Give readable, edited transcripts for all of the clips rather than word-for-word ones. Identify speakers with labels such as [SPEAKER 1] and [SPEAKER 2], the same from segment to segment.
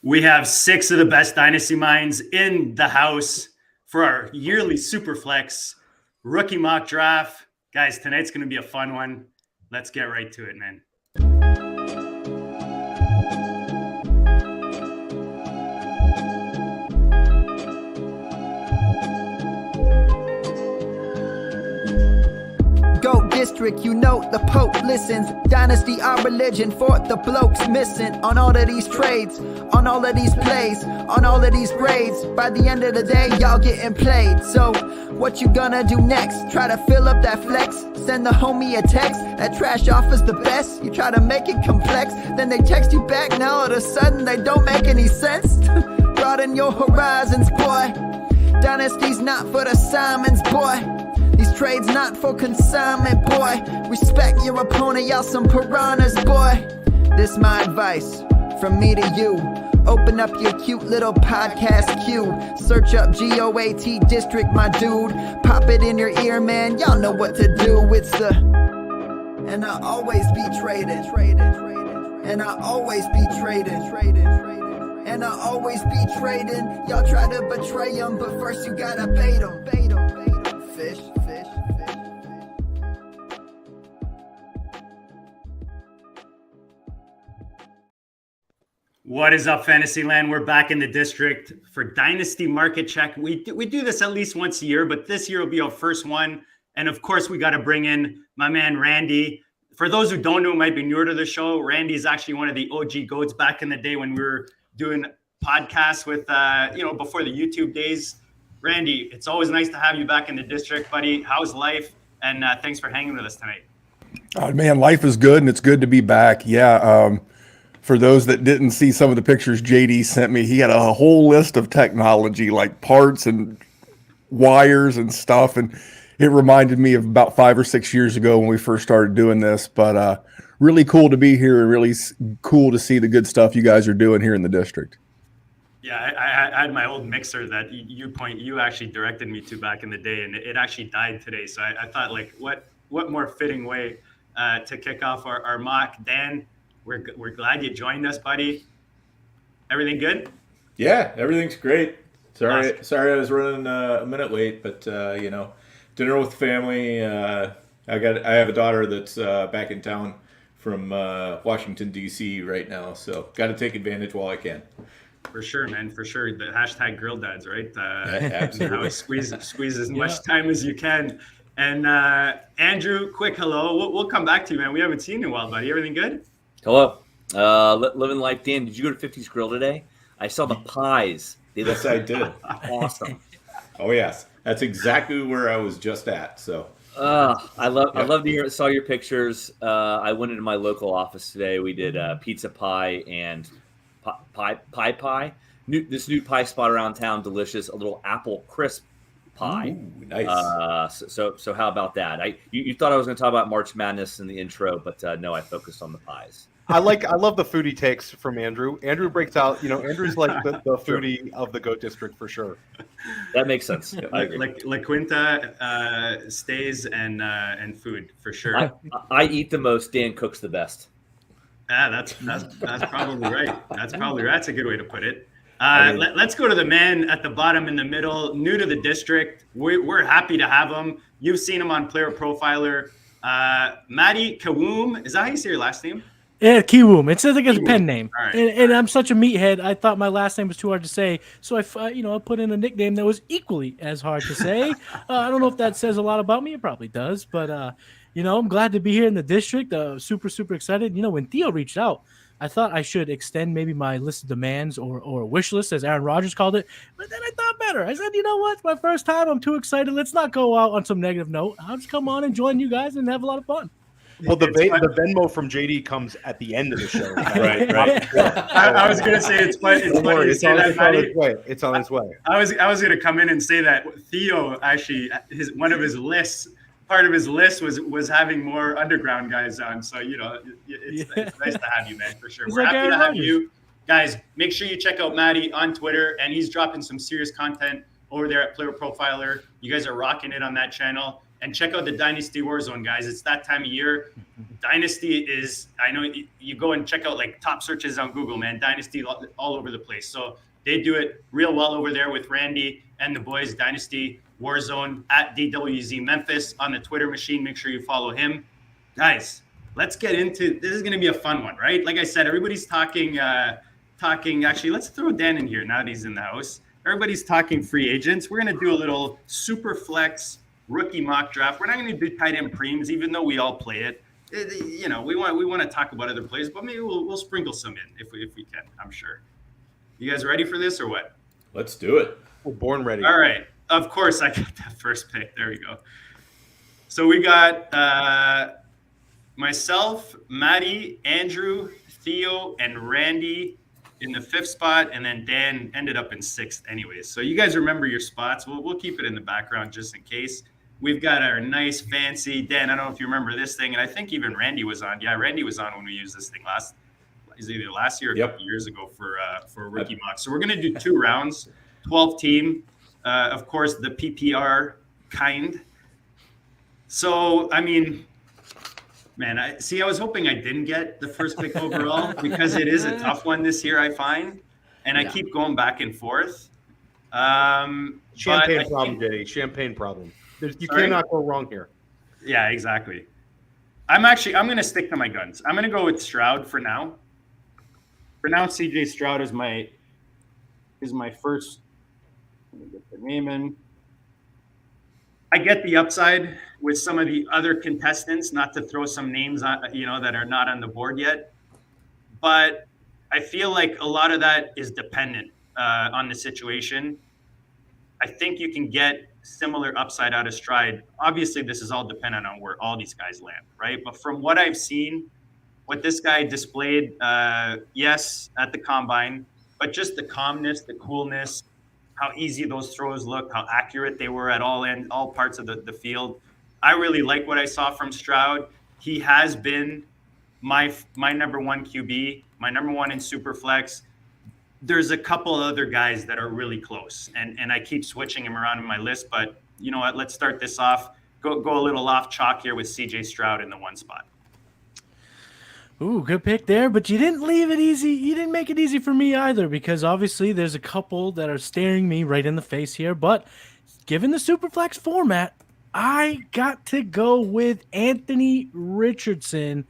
[SPEAKER 1] We have 6 of the best Dynasty minds in the house for our yearly Superflex rookie mock draft. Guys, tonight's going to be a fun one. Let's get right to it, man.
[SPEAKER 2] Go district, you know the Pope listens. Dynasty, our religion, for the blokes missing. On all of these trades, on all of these plays, on all of these grades. By the end of the day, y'all getting played. So, what you gonna do next? Try to fill up that flex? Send the homie a text? That trash offer's the best? You try to make it complex, then they text you back. Now all of a sudden they don't make any sense. Broaden your horizons, boy. Dynasty's not for the Simons, boy. These trades not for consignment, boy. Respect your opponent, y'all some piranhas, boy. This my advice, from me to you. Open up your cute little podcast queue. Search up GOAT District, my dude. Pop it in your ear, man, y'all know what to do. It's the... And I always be traded. And I always be traded. And I always be trading. Y'all try to betray them, but first you gotta bait them. Fish.
[SPEAKER 1] What is up, Fantasyland? We're back in the district for Dynasty Market Check. We do this at least once a year, but this year will be our first one. And of course, we got to bring in my man, Randy. For those who don't know, might be newer to the show, Randy is actually one of the OG GOATs back in the day when we were doing podcasts with, before the YouTube days. Randy, it's always nice to have you back in the district, buddy. How's life? And thanks for hanging with us tonight.
[SPEAKER 3] Oh, man, life is good, and it's good to be back. Yeah. For those that didn't see some of the pictures JD sent me, he had a whole list of technology, like parts and wires and stuff. And it reminded me of about 5 or 6 years ago when we first started doing this. But really cool to be here and really cool to see the good stuff you guys are doing here in the district.
[SPEAKER 1] Yeah, I had my old mixer that you actually directed me to back in the day, and it actually died today. So I thought, like, what more fitting way to kick off our mock. Dan, we're glad you joined us, buddy. Everything good?
[SPEAKER 4] Yeah, everything's great. Sorry I was running a minute late, but dinner with family. I have a daughter that's back in town from Washington D.C. right now, so got to take advantage while I can.
[SPEAKER 1] For sure, man. For sure. The hashtag grill dads, right?
[SPEAKER 4] Absolutely.
[SPEAKER 1] Squeeze as much time as you can. And Andrew, quick hello. We'll come back to you, man. We haven't seen you in a while, buddy. Everything good?
[SPEAKER 5] Hello. Living life. Dan, did you go to 50's Grill today? I saw the pies.
[SPEAKER 4] Yes, I did.
[SPEAKER 5] Awesome.
[SPEAKER 4] Oh, yes. That's exactly where I was just at. So.
[SPEAKER 5] I love to saw your pictures. I went into my local office today. We did pizza pie and pie. This new pie spot around town, delicious. A little apple crisp pie.
[SPEAKER 4] Ooh, nice.
[SPEAKER 5] So how about that? You thought I was going to talk about March Madness in the intro, but no, I focused on the pies.
[SPEAKER 6] I love the foodie takes from Andrew. Andrew breaks out. Andrew's like the foodie of the GOAT district for sure.
[SPEAKER 5] That makes sense.
[SPEAKER 1] Like La Quinta stays and food for sure.
[SPEAKER 5] I eat the most. Dan cooks the best.
[SPEAKER 1] Yeah, that's probably right. That's a good way to put it. Let's go to the man at the bottom in the middle, new to the district. We're happy to have him. You've seen him on Player Profiler. MATTY KiWOOM. Is that how you say your last name?
[SPEAKER 7] Yeah, KiWOOM. It's like a pen name.
[SPEAKER 1] Right.
[SPEAKER 7] And I'm such a meathead. I thought my last name was too hard to say, so I put in a nickname that was equally as hard to say. I don't know if that says a lot about me. It probably does, but I'm glad to be here in the district. Super excited. When Theo reached out, I thought I should extend maybe my list of demands or wish list, as Aaron Rodgers called it. But then I thought better. I said, you know what? It's my first time. I'm too excited. Let's not go out on some negative note. I'll just come on and join you guys and have a lot of fun.
[SPEAKER 6] Well, the Venmo from JD comes at the end of the show.
[SPEAKER 4] Right.
[SPEAKER 1] I was gonna say it's funny. It's funny to say that, Matty.
[SPEAKER 6] It's on its way.
[SPEAKER 1] I was gonna come in and say that Theo actually part of his list was having more underground guys on. So it's nice to have you, man, for sure. We're happy to have you guys. Make sure you check out Matty on Twitter, and he's dropping some serious content over there at Player Profiler. You guys are rocking it on that channel. and check out the Dynasty Warzone, guys. It's that time of year. Dynasty is, I know you go and check out like top searches on Google, man. Dynasty all over the place. So they do it real well over there with Randy and the boys. Dynasty Warzone at DWZ Memphis on the Twitter machine. Make sure you follow him. Guys, let's get into, this is going to be a fun one, right? Like I said, everybody's talking, actually, let's throw Dan in here now that he's in the house. Everybody's talking free agents. We're going to do a little Superflex rookie mock draft. We're not going to do tight end preems, even though we all play it. You know, we want to talk about other players, but maybe we'll sprinkle some in if we can. I'm sure. You guys ready for this or what?
[SPEAKER 4] Let's do it.
[SPEAKER 6] We're born ready.
[SPEAKER 1] All right. Of course, I got that first pick. There we go. So we got myself, Matty, Andrew, Theo, and Randy in the 5th spot, and then Dan ended up in 6th anyways. So you guys remember your spots. We'll keep it in the background just in case. We've got our nice fancy, Dan, I don't know if you remember this thing, and I think even Randy was on. Yeah, Randy was on when we used this thing either last year or a couple years ago for a rookie mock. So we're going to do 2 rounds, 12 team, of course, the PPR kind. So, I mean, man, I was hoping I didn't get the first pick overall because it is a tough one this year, I find. And I keep going back and forth.
[SPEAKER 6] Champagne problem, JD. Champagne problem. You cannot go wrong here.
[SPEAKER 1] Yeah, exactly. I'm going to stick to my guns. I'm going to go with Stroud for now. For now, CJ Stroud is my first. Let me get the name in. I get the upside with some of the other contestants, not to throw some names on, that are not on the board yet. But I feel like a lot of that is dependent on the situation. I think you can get similar upside out of Stride. Obviously, this is all dependent on where all these guys land, right? But from what I've seen, what this guy displayed, yes, at the combine, but just the calmness, the coolness, how easy those throws look, how accurate they were at all parts of the field. I really like what I saw from Stroud. He has been my number 1 QB, my number 1 in Superflex. There's a couple other guys that are really close, and I keep switching him around in my list. But you know what? Let's start this off. Go a little off chalk here with CJ Stroud in the 1 spot.
[SPEAKER 7] Ooh, good pick there, but you didn't leave it easy. You didn't make it easy for me either, because obviously there's a couple that are staring me right in the face here. But given the Superflex format, I got to go with Anthony Richardson,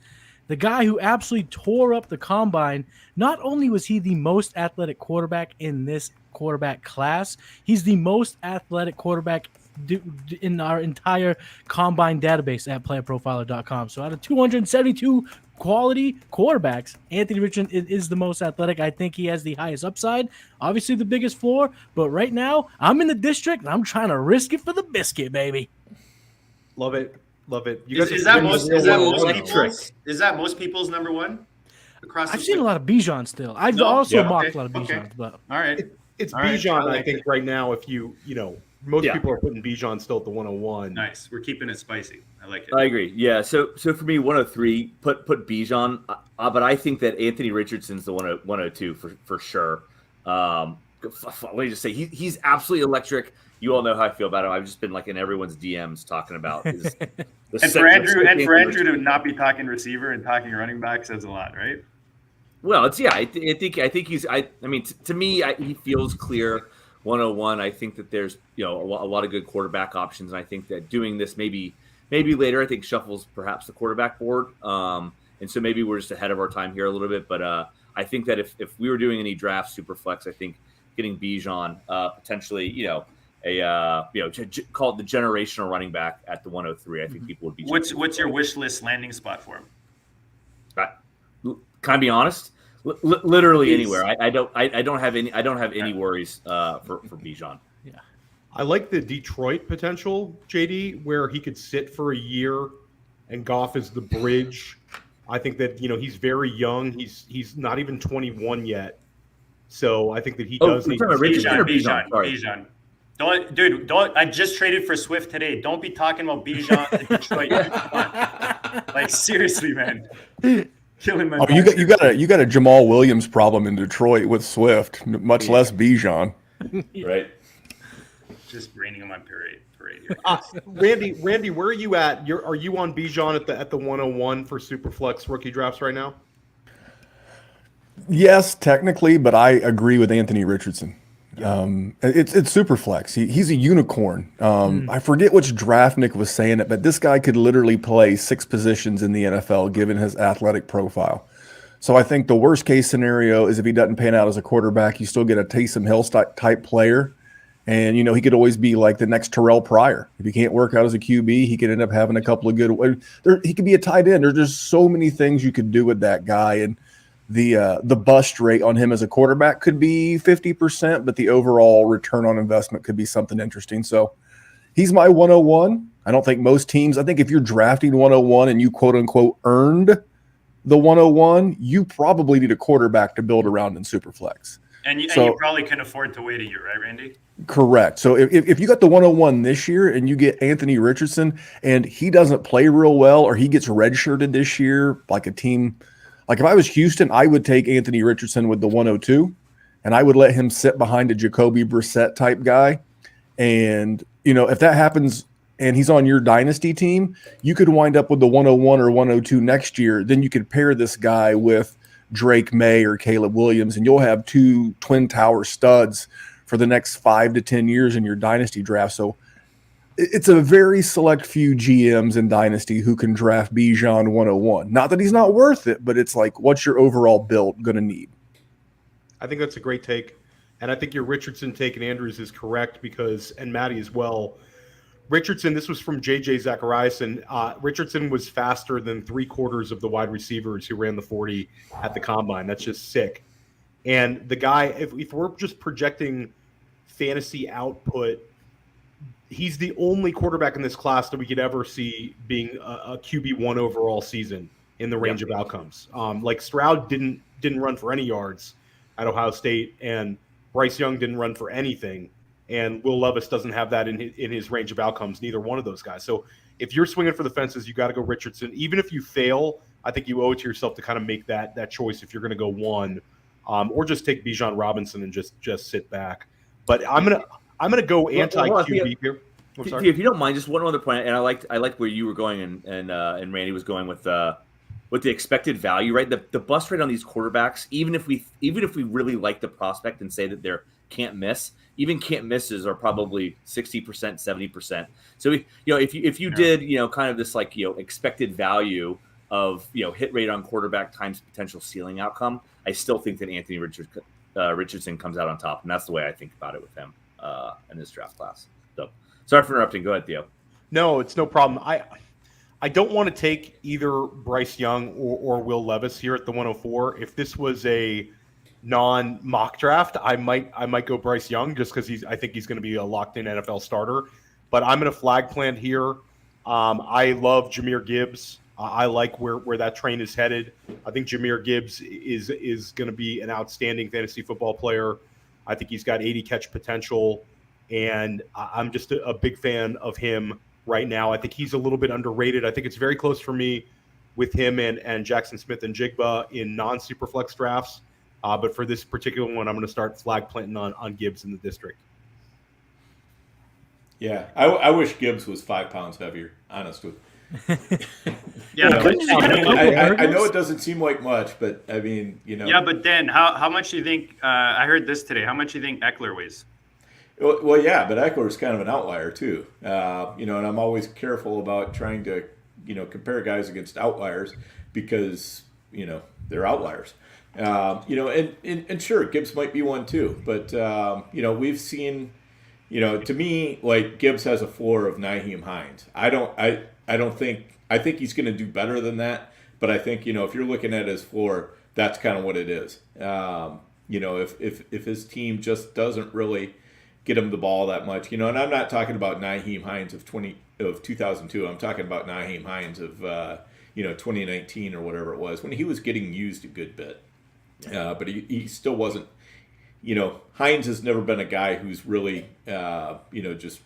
[SPEAKER 7] the guy who absolutely tore up the combine. Not only was he the most athletic quarterback in this quarterback class, he's the most athletic quarterback in our entire combine database at playerprofiler.com. So out of 272 quality quarterbacks, Anthony Richardson is the most athletic. I think he has the highest upside, obviously the biggest floor, but right now I'm in the district and I'm trying to risk it for the biscuit, baby.
[SPEAKER 6] Love it. Love it.
[SPEAKER 1] Is that most people's number 1 across?
[SPEAKER 7] I've seen a lot of Bijan still. I've also mocked a lot of Bijans, but
[SPEAKER 1] all right.
[SPEAKER 6] It's Bijan, I think, right now. If most people are putting Bijan still at the 101.
[SPEAKER 1] Nice. We're keeping it spicy. I like it.
[SPEAKER 5] I agree. Yeah. So for me, 103, put Bijan, but I think that Anthony Richardson's the 102 for sure. Let me just say he's absolutely electric. You all know how I feel about him. I've just been like in everyone's DMs talking about his.
[SPEAKER 1] And for Andrew to not be talking receiver and talking running back says a lot, right?
[SPEAKER 5] Well, I think he's. I mean, to me, he feels clear. 101. I think that there's a lot of good quarterback options, and I think that doing this maybe later, I think shuffles perhaps the quarterback board, and so maybe we're just ahead of our time here a little bit. But I think that if we were doing any draft Superflex, I think getting Bijan potentially, call it the generational running back at the 103. I think people would be.
[SPEAKER 1] What's your wish list landing spot for him?
[SPEAKER 5] Can I be honest? Literally anywhere. I don't have any worries for Bijan.
[SPEAKER 7] Yeah,
[SPEAKER 6] I like the Detroit potential, JD, where he could sit for a year, and Goff is the bridge. I think that he's very young. He's not even 21 yet, so I think that he does need
[SPEAKER 1] Bijan. Don't. I just traded for Swift today. Don't be talking about Bijan in Detroit. Like seriously, man. Killing my
[SPEAKER 3] you got a Jamal Williams problem in Detroit with Swift, much less Bijan.
[SPEAKER 4] Right.
[SPEAKER 1] Just raining on my parade. right here.
[SPEAKER 6] Randy, where are you at? Are you on Bijan at the 101 for Superflex rookie drafts right now?
[SPEAKER 3] Yes, technically, but I agree with Anthony Richardson. It's super flex. He's a unicorn. I forget which draftnik was saying it, but this guy could literally play 6 positions in the NFL given his athletic profile. So I think the worst case scenario is if he doesn't pan out as a quarterback, you still get a Taysom Hill type player. And, he could always be like the next Terrell Pryor. If he can't work out as a QB, he could end up having a couple of good – he could be a tight end. There's just so many things you could do with that guy. And the bust rate on him as a quarterback could be 50%, but the overall return on investment could be something interesting. So he's my 101. I don't think most teams – I think if you're drafting 101 and you quote-unquote earned the 101, you probably need a quarterback to build around in Superflex.
[SPEAKER 1] And you probably can afford to wait a year, right, Randy?
[SPEAKER 3] Correct. So if you got the 101 this year and you get Anthony Richardson and he doesn't play real well or he gets redshirted this year, like a team – like if I was Houston, I would take Anthony Richardson with the 102 and I would let him sit behind a Jacoby Brissett type guy. And, if that happens and he's on your dynasty team, you could wind up with the 101 or 102 next year. Then you could pair this guy with Drake May or Caleb Williams, and you'll have 2 twin tower studs for the next 5 to 10 years in your dynasty draft. So it's a very select few GMs in dynasty who can draft Bijan 101. Not that he's not worth it, but it's like, what's your overall build going to need?
[SPEAKER 6] I think that's a great take. And I think your Richardson take and Andrews is correct because, and Matty as well, Richardson, this was from JJ Zachariason. Richardson was faster than 3/4 of the wide receivers who ran the 40 at the combine. That's just sick. And the guy, if we're just projecting fantasy output, he's the only quarterback in this class that we could ever see being a QB1 overall season in the range of outcomes. Like Stroud didn't run for any yards at Ohio State, and Bryce Young didn't run for anything. And Will Levis doesn't have that in his range of outcomes, neither one of those guys. So if you're swinging for the fences, you got to go Richardson. Even if you fail, I think you owe it to yourself to kind of make that choice if you're going to go one, or just take Bijan Robinson and just sit back. But I'm gonna go anti-QB here. I'm sorry.
[SPEAKER 5] If you don't mind, just one other point, and I liked where you were going, and Randy was going with the expected value, right? The bust rate on these quarterbacks, even if we really like the prospect and say that they're can't miss, even can't misses are probably 60%, 70%. So if you did kind of this expected value of hit rate on quarterback times potential ceiling outcome, I still think that Anthony Richardson comes out on top, and that's the way I think about it with him in this draft class. So sorry for interrupting. Go ahead, Theo.
[SPEAKER 6] No, it's no problem. I don't want to take either Bryce Young or Will Levis here at the 104. If this was a non-mock draft, I might go Bryce Young just because I think he's going to be a locked-in NFL starter. But I'm going to flag plant here. I love Jahmyr Gibbs. I like where that train is headed. I think Jahmyr Gibbs is going to be an outstanding fantasy football player. I think he's got 80 catch potential, and I'm just a big fan of him right now. I think he's a little bit underrated. I think it's very close for me with him and Jackson Smith and Jigba in non-Superflex drafts. But for this particular one, I'm going to start flag planting on Gibbs in the district.
[SPEAKER 4] Yeah, I wish Gibbs was 5 pounds heavier, honestly.
[SPEAKER 1] Yeah,
[SPEAKER 4] I know it doesn't seem like much, but I mean,
[SPEAKER 1] Yeah, but Dan, how much do you think? I heard this today. How much do you think Eckler weighs?
[SPEAKER 4] Well, yeah, but Eckler's kind of an outlier too. And I'm always careful about trying to, compare guys against outliers because they're outliers. And sure, Gibbs might be one too, but we've seen, to me, like Gibbs has a floor of Nyheim Hines. I think he's going to do better than that, but I think if you're looking at his floor, that's kind of what it is. If his team just doesn't really get him the ball that much, and I'm not talking about Nyheim Hines of 2002. I'm talking about Nyheim Hines of 2019 or whatever it was when he was getting used a good bit. But he still wasn't, Hines has never been a guy who's really, just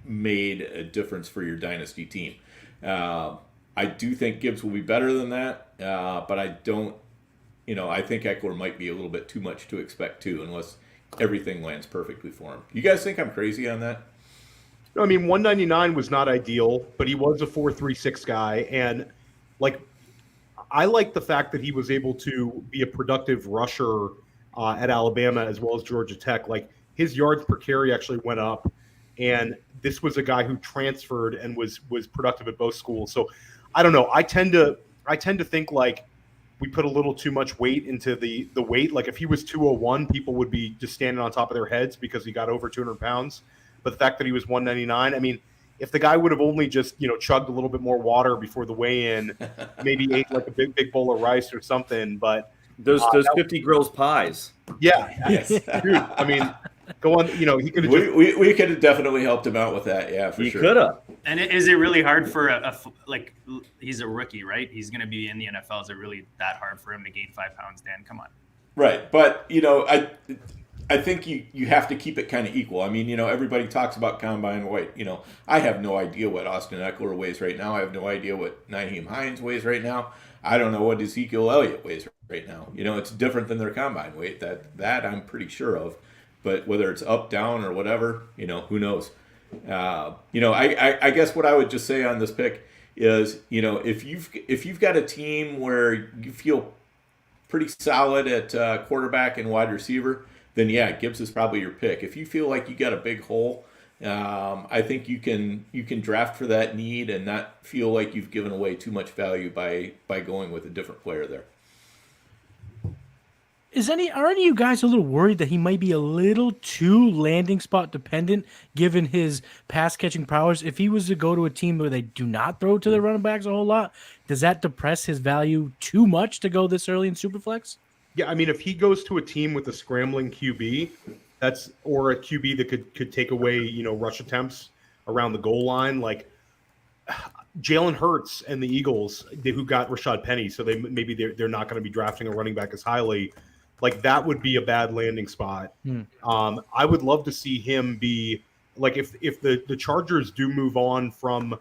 [SPEAKER 4] made a difference for your dynasty team. I do think Gibbs will be better than that, but I don't, I think Eckler might be a little bit too much to expect too, unless everything lands perfectly for him. You guys think I'm crazy on that?
[SPEAKER 6] No, I mean, 199 was not ideal, but he was a 4.36 guy, and like I like the fact that he was able to be a productive rusher at Alabama as well as Georgia Tech. Like his yards per carry actually went up, and this was a guy who transferred and was productive at both schools. So I don't know. I tend to think like we put a little too much weight into the weight. Like if he was 201, people would be just standing on top of their heads because he got over 200 pounds. But the fact that he was 199, I mean, if the guy would have only just, chugged a little bit more water before the weigh-in, maybe ate like a big bowl of rice or something. But
[SPEAKER 5] those 50 Grills pies.
[SPEAKER 6] Yeah, dude. I mean, go on. He could have.
[SPEAKER 4] We could have definitely helped him out with that. Yeah, for sure.
[SPEAKER 5] He could have.
[SPEAKER 1] And is it really hard for like he's a rookie, right? He's going to be in the NFL. Is it really that hard for him to gain 5 pounds, Dan? Come on.
[SPEAKER 4] Right, but I think you have to keep it kind of equal. I mean, everybody talks about combine weight. I have no idea what Austin Eckler weighs right now. I have no idea what Nyheim Hines weighs right now. I don't know what Ezekiel Elliott weighs right now. It's different than their combine weight. That I'm pretty sure of. But whether it's up, down, or whatever, who knows? I guess what I would just say on this pick is, if you've got a team where you feel pretty solid at quarterback and wide receiver, then yeah, Gibbs is probably your pick. If you feel like you got a big hole, I think you can draft for that need and not feel like you've given away too much value by going with a different player there.
[SPEAKER 7] Are any of you guys a little worried that he might be a little too landing spot dependent given his pass catching powers? If he was to go to a team where they do not throw to the running backs a whole lot, does that depress his value too much to go this early in Superflex?
[SPEAKER 6] Yeah, I mean, if he goes to a team with a scrambling QB, or a QB that could take away, rush attempts around the goal line, like Jalen Hurts and the Eagles, who got Rashad Penny, so they're not going to be drafting a running back as highly. Like that would be a bad landing spot. I would love to see him be like if the Chargers do move on from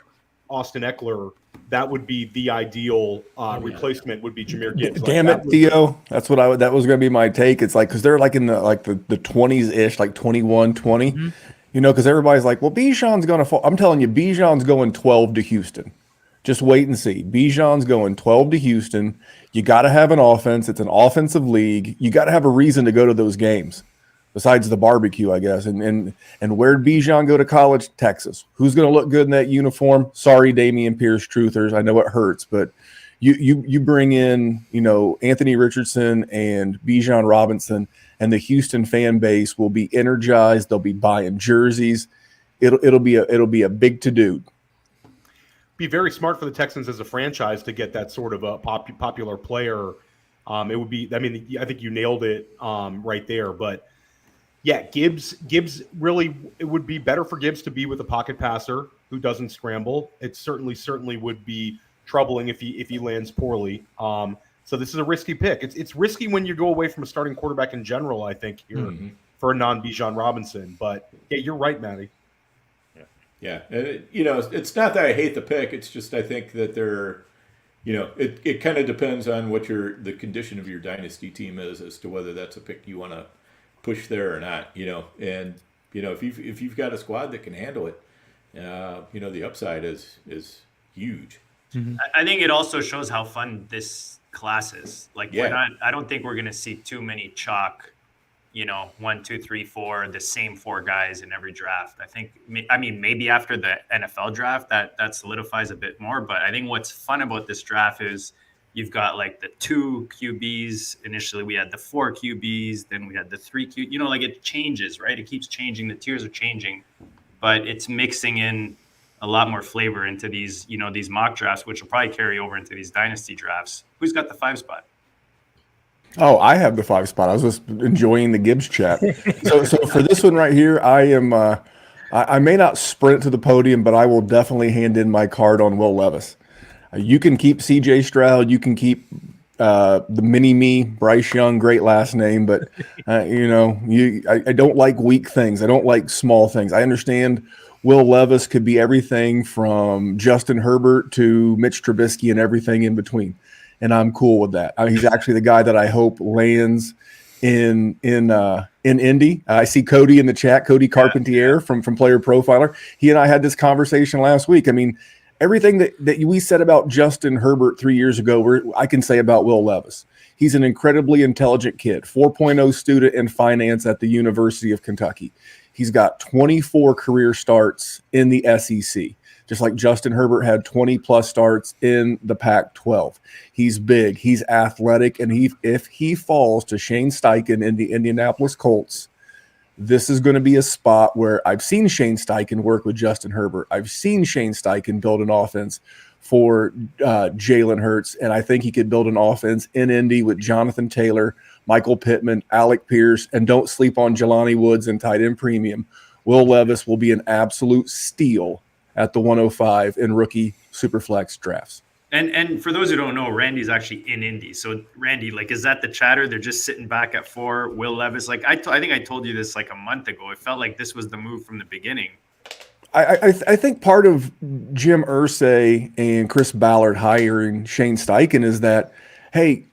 [SPEAKER 6] Austin Eckler, that would be the ideal replacement. Would be Jahmyr Gibbs.
[SPEAKER 3] Damn it, Theo! That's what that was going to be my take. It's like because they're like in the 20s ish, like 21, 20. Because everybody's like, well, Bijan's going to fall. I'm telling you, Bijan's going 12 to Houston. Just wait and see. Bijan's going 12 to Houston. You got to have an offense. It's an offensive league. You got to have a reason to go to those games, besides the barbecue, I guess. And where'd Bijan go to college? Texas. Who's going to look good in that uniform? Sorry, Damian Pierce truthers. I know it hurts, but you bring in Anthony Richardson and Bijan Robinson, and the Houston fan base will be energized. They'll be buying jerseys. It'll be a big to do.
[SPEAKER 6] Be very smart for the Texans as a franchise to get that sort of a popular player. It would be. I mean, I think you nailed it right there. But yeah, Gibbs really. It would be better for Gibbs to be with a pocket passer who doesn't scramble. It certainly would be troubling if he lands poorly. So this is a risky pick. It's risky when you go away from a starting quarterback in general. I think here for a non-Bijan Robinson. But yeah, you're right, Matty.
[SPEAKER 4] Yeah, and it's not that I hate the pick. It's just I think that it kind of depends on what the condition of your dynasty team is as to whether that's a pick you want to push there or not. And if you've got a squad that can handle it, the upside is huge.
[SPEAKER 1] I think it also shows how fun this class is. Like I don't think we're going to see too many chalk. 1, 2, 3, 4, the same 4 guys in every draft. I mean, maybe after the NFL draft that solidifies a bit more. But I think what's fun about this draft is you've got like the 2 QBs. Initially, we had the 4 QBs. Then we had the 3 QBs. Like it changes, right? It keeps changing. The tiers are changing, but it's mixing in a lot more flavor into these, these mock drafts, which will probably carry over into these dynasty drafts. Who's got the 5 spot?
[SPEAKER 3] Oh, I have the 5 spot. I was just enjoying the Gibbs chat. So for this one right here, I am. I may not sprint to the podium, but I will definitely hand in my card on Will Levis. You can keep C.J. Stroud. You can keep the mini me, Bryce Young. Great last name, but I don't like weak things. I don't like small things. I understand Will Levis could be everything from Justin Herbert to Mitch Trubisky and everything in between. And I'm cool with that. He's actually the guy that I hope lands in in Indy. I see Cody in the chat, Cody Carpentier from Player Profiler. He and I had this conversation last week. I mean, everything that we said about Justin Herbert 3 years ago, I can say about Will Levis. He's an incredibly intelligent kid, 4.0 student in finance at the University of Kentucky. He's got 24 career starts in the SEC, just like Justin Herbert had 20-plus starts in the Pac-12. He's big, he's athletic, and if he falls to Shane Steichen in the Indianapolis Colts, this is going to be a spot where I've seen Shane Steichen work with Justin Herbert. I've seen Shane Steichen build an offense for Jalen Hurts, and I think he could build an offense in Indy with Jonathan Taylor, Michael Pittman, Alec Pierce, and don't sleep on Jelani Woods and tight end premium. Will Levis will be an absolute steal at the 105 in rookie Superflex drafts.
[SPEAKER 1] And for those who don't know, Randy's actually in Indy. So Randy, like, is that the chatter? They're just sitting back at 4. Will Levis, like I think I told you this like a month ago. It felt like this was the move from the beginning.
[SPEAKER 3] I think part of Jim Irsay and Chris Ballard hiring Shane Steichen is that, hey,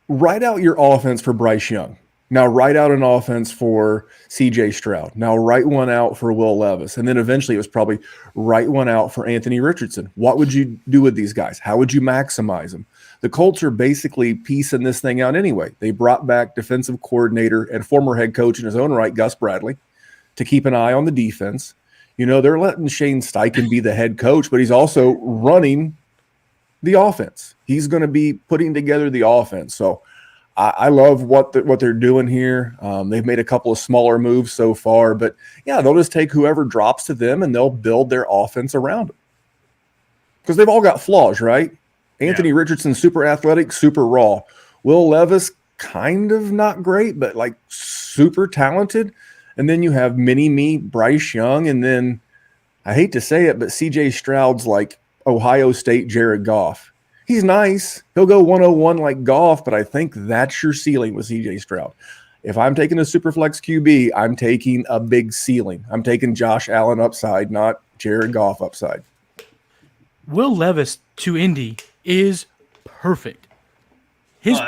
[SPEAKER 3] write out your offense for Bryce Young. Now write out an offense for CJ Stroud. Now write one out for Will Levis. And then eventually it was probably write one out for Anthony Richardson. What would you do with these guys? How would you maximize them? The Colts are basically piecing this thing out anyway. They brought back defensive coordinator and former head coach in his own right, Gus Bradley, to keep an eye on the defense. You know, they're letting Shane Steichen be the head coach, but he's also running the offense. He's going to be putting together the offense. So I love what they're doing here. They've made a couple of smaller moves so far, but yeah, they'll just take whoever drops to them and they'll build their offense around them. Because they've all got flaws, right? Anthony Richardson, super athletic, super raw. Will Levis, kind of not great, but like super talented. And then you have mini-me, Bryce Young, and then I hate to say it, but CJ Stroud's like Ohio State Jared Goff. He's nice. He'll go 101 like Goff, but I think that's your ceiling with CJ Stroud. If I'm taking a Superflex QB, I'm taking a big ceiling. I'm taking Josh Allen upside, not Jared Goff upside.
[SPEAKER 7] Will Levis to Indy is perfect. His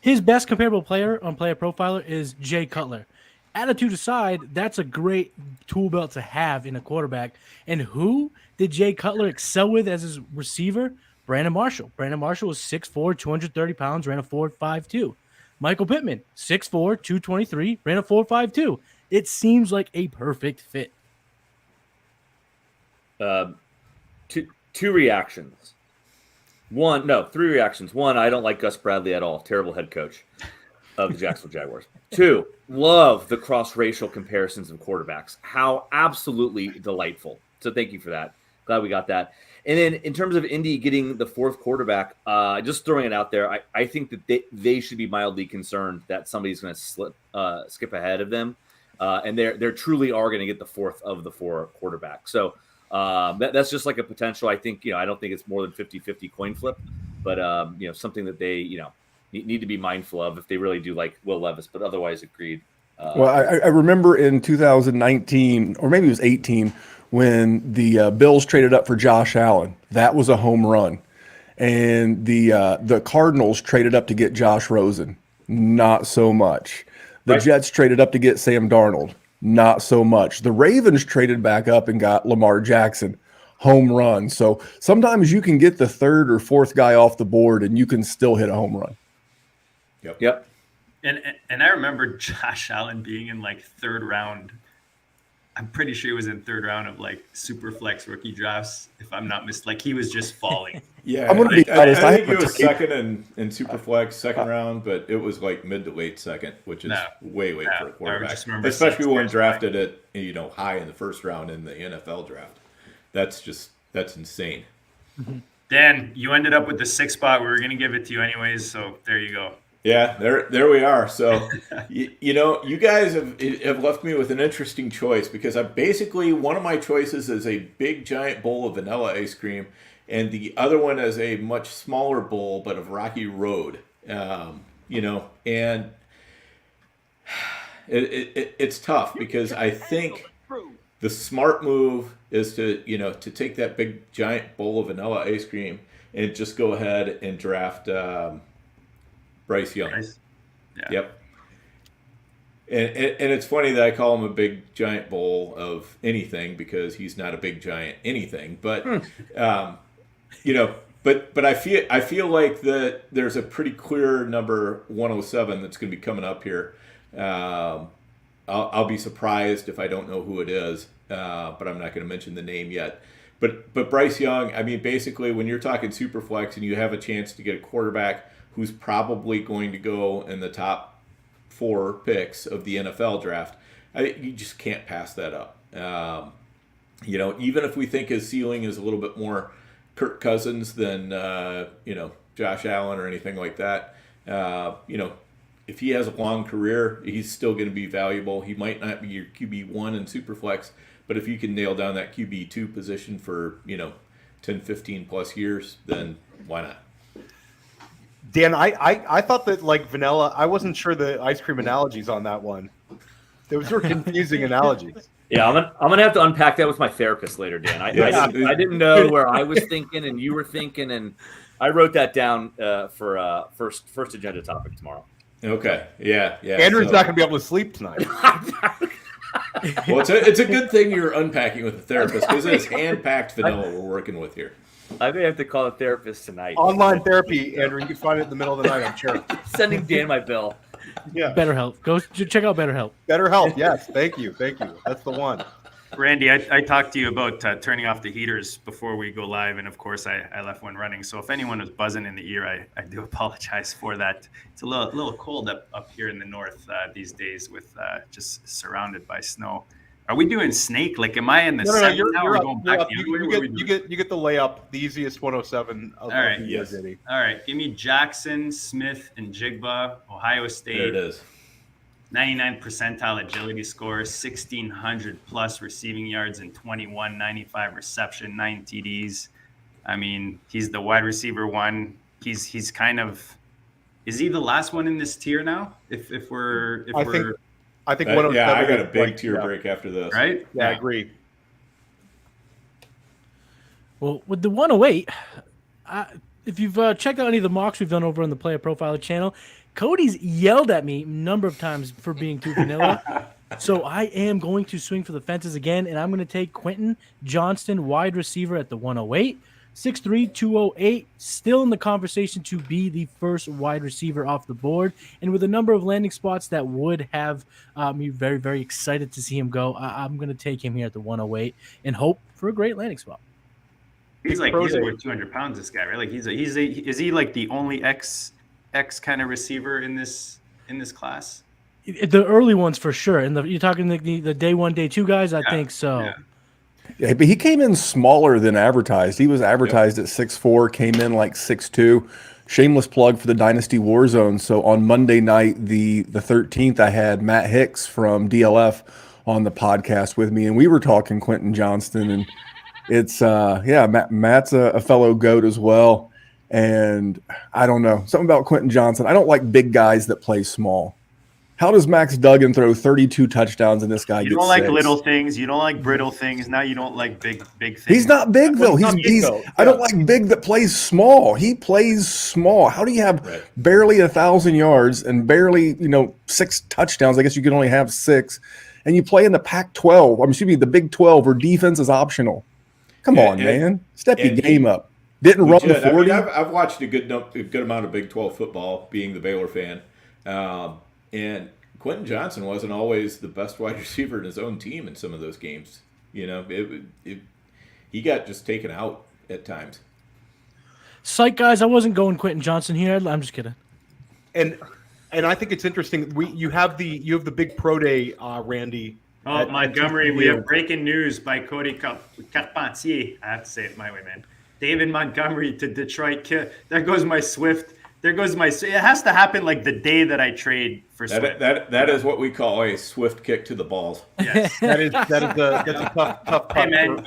[SPEAKER 7] his best comparable player on Player Profiler is Jay Cutler. Attitude aside, that's a great tool belt to have in a quarterback. And who did Jay Cutler excel with as his receiver? Brandon Marshall. Brandon Marshall was 6'4", 230 pounds, ran a 4.52. Michael Pittman, 6'4", 223, ran a 4.52. It seems like a perfect fit.
[SPEAKER 5] Two reactions. Three reactions. One, I don't like Gus Bradley at all. Terrible head coach of the Jacksonville Jaguars. Two, love the cross-racial comparisons of quarterbacks. How absolutely delightful. So thank you for that. Glad we got that. And then in terms of Indy getting the fourth quarterback, just throwing it out there, I think that they should be mildly concerned that somebody's going to skip ahead of them. And they're truly are going to get the fourth of the 4 quarterbacks. So that's just like a potential. I think, I don't think it's more than 50-50 coin flip, but something that they, need to be mindful of if they really do like Will Levis, but otherwise agreed.
[SPEAKER 3] Well, I remember in 2019, or maybe it was 18, when the Bills traded up for Josh Allen. That was a home run. And the Cardinals traded up to get Josh Rosen. Not so much. The Jets traded up to get Sam Darnold. Not so much. The Ravens traded back up and got Lamar Jackson. Home run. So sometimes you can get the third or fourth guy off the board and you can still hit a home run.
[SPEAKER 5] Yep.
[SPEAKER 1] And I remember Josh Allen being in like third round. I'm pretty sure he was in third round of like Superflex rookie drafts, if I'm not mistaken. Like he was just falling.
[SPEAKER 4] Yeah,
[SPEAKER 3] I'm gonna be honest.
[SPEAKER 4] I think he was second in Superflex, second round, but it was like mid to late second, which is way for a quarterback. Especially when drafted at high in the first round in the NFL draft. That's insane.
[SPEAKER 1] Dan, you ended up with the 6th spot. We were gonna give it to you anyways, so there you go.
[SPEAKER 4] Yeah, there we are. So, you guys have left me with an interesting choice because one of my choices is a big giant bowl of vanilla ice cream, and the other one is a much smaller bowl but of Rocky Road. And it's tough because I think the smart move is to take that big giant bowl of vanilla ice cream and just go ahead and draft. Bryce Young.
[SPEAKER 1] Nice. Yeah.
[SPEAKER 4] Yep. And it's funny that I call him a big giant bowl of anything because he's not a big giant anything. But you know, but I feel like that there's a pretty clear number 107 that's going to be coming up here. I'll be surprised if I don't know who it is, but I'm not going to mention the name yet. But Bryce Young, I mean, basically, when you're talking Superflex and you have a chance to get a quarterback who's probably going to go in the top 4 picks of the NFL draft, you just can't pass that up. You know, even if we think his ceiling is a little bit more Kirk Cousins than you know, Josh Allen or anything like that, you know, if he has a long career, he's still going to be valuable. He might not be your QB1 in Superflex, but if you can nail down that QB2 position for, you know, 10, 15 plus years, then why not?
[SPEAKER 6] Dan, I thought that like vanilla. I wasn't sure the ice cream analogies on that one. Those were confusing analogies.
[SPEAKER 5] Yeah, I'm gonna have to unpack that with my therapist later, Dan. I didn't know where I was thinking and you were thinking, and I wrote that down for first agenda topic tomorrow.
[SPEAKER 4] Okay, yeah.
[SPEAKER 6] Andrew's not gonna be able to sleep tonight.
[SPEAKER 4] Well, it's a good thing you're unpacking with a therapist because it's hand-packed vanilla we're working with here.
[SPEAKER 5] I may have to call a therapist tonight.
[SPEAKER 6] Online therapy, Andrew. You can find it in the middle of the night, I'm sure.
[SPEAKER 5] Sending Dan my bill.
[SPEAKER 6] Yeah.
[SPEAKER 7] BetterHelp. Go check out BetterHelp.
[SPEAKER 6] BetterHelp. Yes. Thank you. That's the one.
[SPEAKER 1] Randy, I talked to you about turning off the heaters before we go live, and of course I left one running. So if anyone was buzzing in the ear, I do apologize for that. It's a little cold up here in the north these days, with just surrounded by snow. Are we doing snake? Like, am I in the center now?
[SPEAKER 6] You're
[SPEAKER 1] Or
[SPEAKER 6] up,
[SPEAKER 1] going
[SPEAKER 6] you're
[SPEAKER 1] back
[SPEAKER 6] up.
[SPEAKER 1] the other way? What are we
[SPEAKER 6] You
[SPEAKER 1] doing?
[SPEAKER 6] get the layup, the easiest 107 of
[SPEAKER 1] All right,
[SPEAKER 6] the
[SPEAKER 4] yes.
[SPEAKER 6] City.
[SPEAKER 1] All right, give me Jackson, Smith, and Jigba, Ohio State.
[SPEAKER 4] There it is.
[SPEAKER 1] 99 percentile agility score, 1,600 plus receiving yards and 2195 reception, 9 TDs. I mean, he's the wide receiver one. He's kind of, is he the last one in this tier now?
[SPEAKER 6] I think 107.
[SPEAKER 4] Yeah, I got a
[SPEAKER 6] is
[SPEAKER 4] big
[SPEAKER 6] like,
[SPEAKER 4] tier
[SPEAKER 6] yeah.
[SPEAKER 4] break after this.
[SPEAKER 1] right?
[SPEAKER 6] Yeah, I agree.
[SPEAKER 7] Well, with the 108, if you've checked out any of the mocks we've done over on the Player Profiler channel, Cody's yelled at me a number of times for being too vanilla. So I am going to swing for the fences again, and I'm going to take Quentin Johnston, wide receiver at the 108. 6'3", 208, still in the conversation to be the first wide receiver off the board. And with a number of landing spots that would have me very, very excited to see him go, I'm going to take him here at the 108 and hope for a great landing spot.
[SPEAKER 1] He's over 200 pounds, this guy, right? Like is he like the only X kind of receiver in this class?
[SPEAKER 7] The early ones for sure. And you're talking the day 1, day 2 guys, I think so.
[SPEAKER 1] Yeah.
[SPEAKER 3] Yeah, but he came in smaller than advertised. He was advertised at 6'4", came in like 6'2". Shameless plug for the Dynasty Warzone. So on Monday night, the 13th, I had Matt Hicks from DLF on the podcast with me, and we were talking Quentin Johnston, and it's Matt's a fellow GOAT as well. And I don't know, something about Quentin Johnston. I don't like big guys that play small. How does Max Duggan throw 32 touchdowns and this guy gets 6?
[SPEAKER 1] You don't like little things. You don't like brittle things. Now you don't like big things.
[SPEAKER 3] He's not big though. He's
[SPEAKER 6] though.
[SPEAKER 3] I don't like big that plays small. He plays small. How do you have barely 1,000 yards and barely 6 touchdowns? I guess you could only have 6, and you play in the Pac-12. The Big 12, where defense is optional. Come on, man, step your game up. Didn't run the 40.
[SPEAKER 4] I've watched a good amount of Big 12 football, being the Baylor fan. And Quentin Johnston wasn't always the best wide receiver in his own team in some of those games. He got just taken out at times.
[SPEAKER 7] Psych, guys, I wasn't going Quentin Johnston here. I'm just kidding.
[SPEAKER 6] And I think it's interesting. You have the big pro day, Randy.
[SPEAKER 1] Oh, Montgomery, we have breaking news by Cody Carpentier. I have to say it my way, man. David Montgomery to Detroit. There goes my Swift. There goes my. It has to happen like the day that I trade for Swift.
[SPEAKER 4] That is what we call a Swift kick to the balls.
[SPEAKER 1] Yes.
[SPEAKER 6] that's a tough
[SPEAKER 1] Hey man,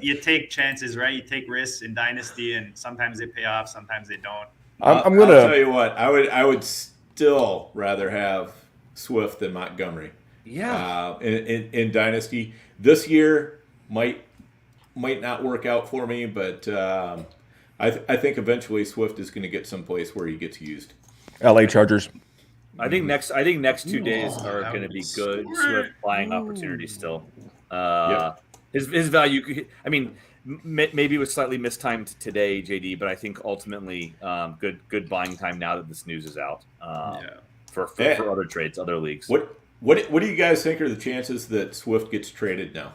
[SPEAKER 1] you take chances, right? You take risks in Dynasty, and sometimes they pay off, sometimes they don't.
[SPEAKER 3] I'll
[SPEAKER 4] tell you what. I would still rather have Swift than Montgomery.
[SPEAKER 5] Yeah.
[SPEAKER 4] In Dynasty this year might not work out for me, but. I think eventually Swift is going to get someplace where he gets used.
[SPEAKER 3] LA Chargers.
[SPEAKER 5] I think next 2 days are going to be good Swift buying opportunities still. His value. I mean, maybe it was slightly mistimed today, JD, but I think ultimately good buying time now that this news is out. For other trades, other leagues.
[SPEAKER 4] What do you guys think are the chances that Swift gets traded now?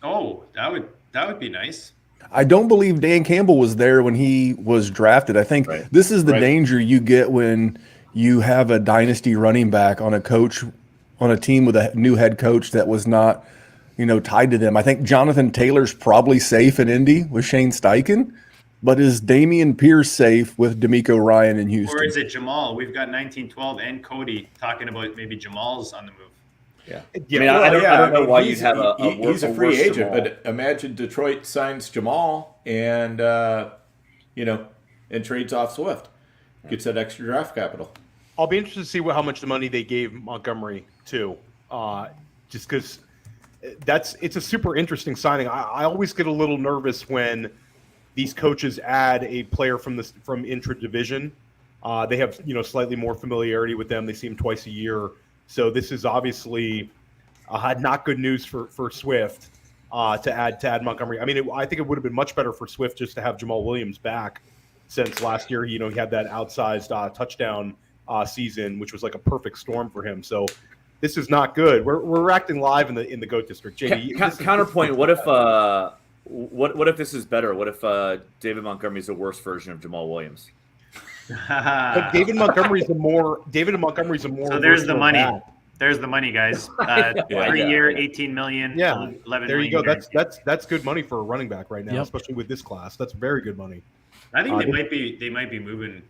[SPEAKER 1] Oh, that would be nice.
[SPEAKER 3] I don't believe Dan Campbell was there when he was drafted. I think this is the danger you get when you have a dynasty running back on a team with a new head coach that was not, tied to them. I think Jonathan Taylor's probably safe in Indy with Shane Steichen, but is Damian Pierce safe with D'Amico Ryan in Houston?
[SPEAKER 1] Or is it Jamal? We've got 1912 and Cody talking about maybe Jamal's on the move.
[SPEAKER 5] Yeah. I don't know why you'd have
[SPEAKER 4] he's a free agent,
[SPEAKER 5] Jamal.
[SPEAKER 4] but imagine Detroit signs Jamal and trades off Swift, gets that extra draft capital.
[SPEAKER 6] I'll be interested to see how much the money they gave Montgomery too, just because it's a super interesting signing. I always get a little nervous when these coaches add a player from intra division. They have slightly more familiarity with them. They see him twice a year. So this is obviously not good news for Swift to add Montgomery. I mean, I think it would have been much better for Swift just to have Jamal Williams back, since last year he had that outsized touchdown season, which was like a perfect storm for him. So this is not good. We're acting live in the GOAT district. JD,
[SPEAKER 5] counterpoint. What if this is better? What if David Montgomery is the worst version of Jamal Williams?
[SPEAKER 6] But David Montgomery's a more.
[SPEAKER 1] So there's the money.
[SPEAKER 6] Back.
[SPEAKER 1] There's the money, guys. 3 year, 18 million.
[SPEAKER 6] Yeah,
[SPEAKER 1] 11
[SPEAKER 6] there you
[SPEAKER 1] million
[SPEAKER 6] go. That's good money for a running back right now, especially with this class. That's very good money.
[SPEAKER 1] I think they might be moving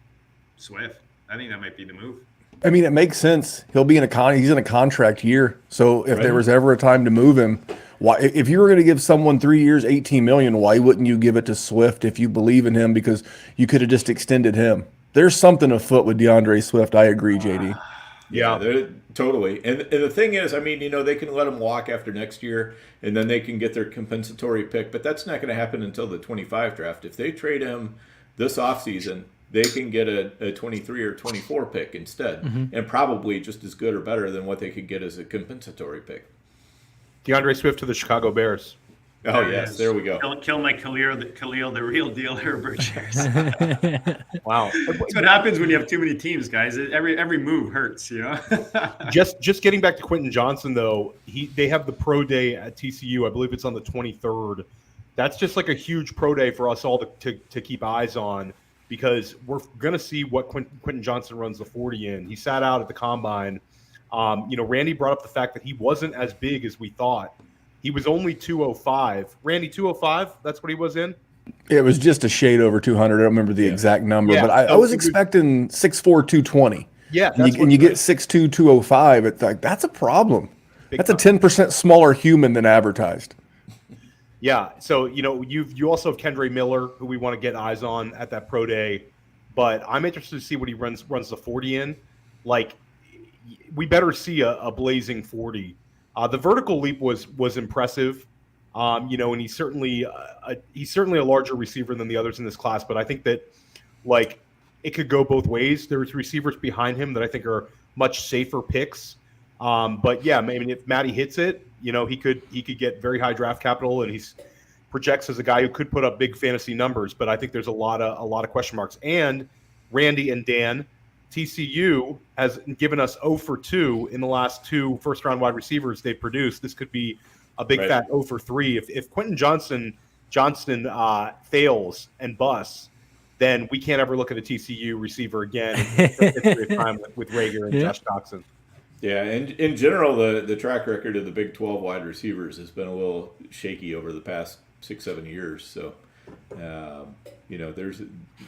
[SPEAKER 1] Swift. I think that might be the move.
[SPEAKER 3] I mean, it makes sense. He'll be he's in a contract year. So if there was ever a time to move him, why? If you were going to give someone 3 years, 18 million, why wouldn't you give it to Swift if you believe in him? Because you could have just extended him. There's something afoot with DeAndre Swift. I agree, JD.
[SPEAKER 4] Yeah, totally. And the thing is, I mean, they can let him walk after next year, and then they can get their compensatory pick. But that's not going to happen until the 25 draft. If they trade him this offseason, they can get a 23 or 24 pick instead, and probably just as good or better than what they could get as a compensatory pick.
[SPEAKER 6] DeAndre Swift to the Chicago Bears.
[SPEAKER 4] Oh, yes. There we go.
[SPEAKER 1] Kill my Khalil, the real deal, Herbert shares.
[SPEAKER 6] Wow.
[SPEAKER 1] That's what happens when you have too many teams, guys. Every move hurts,
[SPEAKER 6] Just getting back to Quentin Johnson, though, they have the pro day at TCU. I believe it's on the 23rd. That's just like a huge pro day for us all to keep eyes on, because we're going to see what Quentin Johnson runs the 40 in. He sat out at the combine. Randy brought up the fact that he wasn't as big as we thought. He was only 205. Randy, 205? That's what he was in?
[SPEAKER 3] It was just a shade over 200. I don't remember the exact number, but I was expecting 6'4", 220.
[SPEAKER 6] Yeah.
[SPEAKER 3] And you get 6'2", 205. It's like, that's a problem. That's a 10% smaller human than advertised.
[SPEAKER 6] Yeah. So, you also have Kendre Miller, who we want to get eyes on at that pro day. But I'm interested to see what he runs the 40 in. Like, we better see a blazing 40. The vertical leap was impressive, and he's certainly a larger receiver than the others in this class. But I think that it could go both ways. There's receivers behind him that I think are much safer picks. But yeah, I mean, if Matty hits it, he could get very high draft capital, and he's projects as a guy who could put up big fantasy numbers. But I think there's a lot of question marks. And Randy and Dan, TCU has given us 0 for 2 in the last 2 first-round wide receivers they've produced. This could be a big fat 0 for 3. If Quentin Johnston fails and busts, then we can't ever look at a TCU receiver again with Rager and Josh Doxson.
[SPEAKER 4] Yeah, and in general, the track record of the Big 12 wide receivers has been a little shaky over the past 6-7 years. So,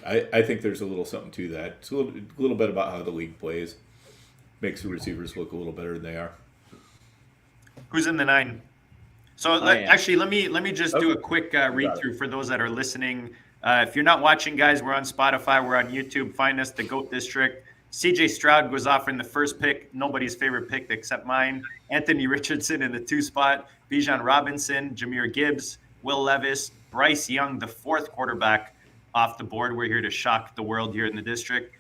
[SPEAKER 4] I think there's a little something to that. It's a little bit about how the league plays. Makes the receivers look a little better than they are.
[SPEAKER 1] Who's in the 9? So actually, let me just do a quick read through for those that are listening. If you're not watching, guys, we're on Spotify, we're on YouTube. Find us, the GOAT District. CJ Stroud goes off in the first pick, nobody's favorite pick except mine. Anthony Richardson in the 2 spot. Bijan Robinson, Jahmyr Gibbs, Will Levis, Bryce Young, the 4th quarterback off the board. We're here to shock the world here in the district.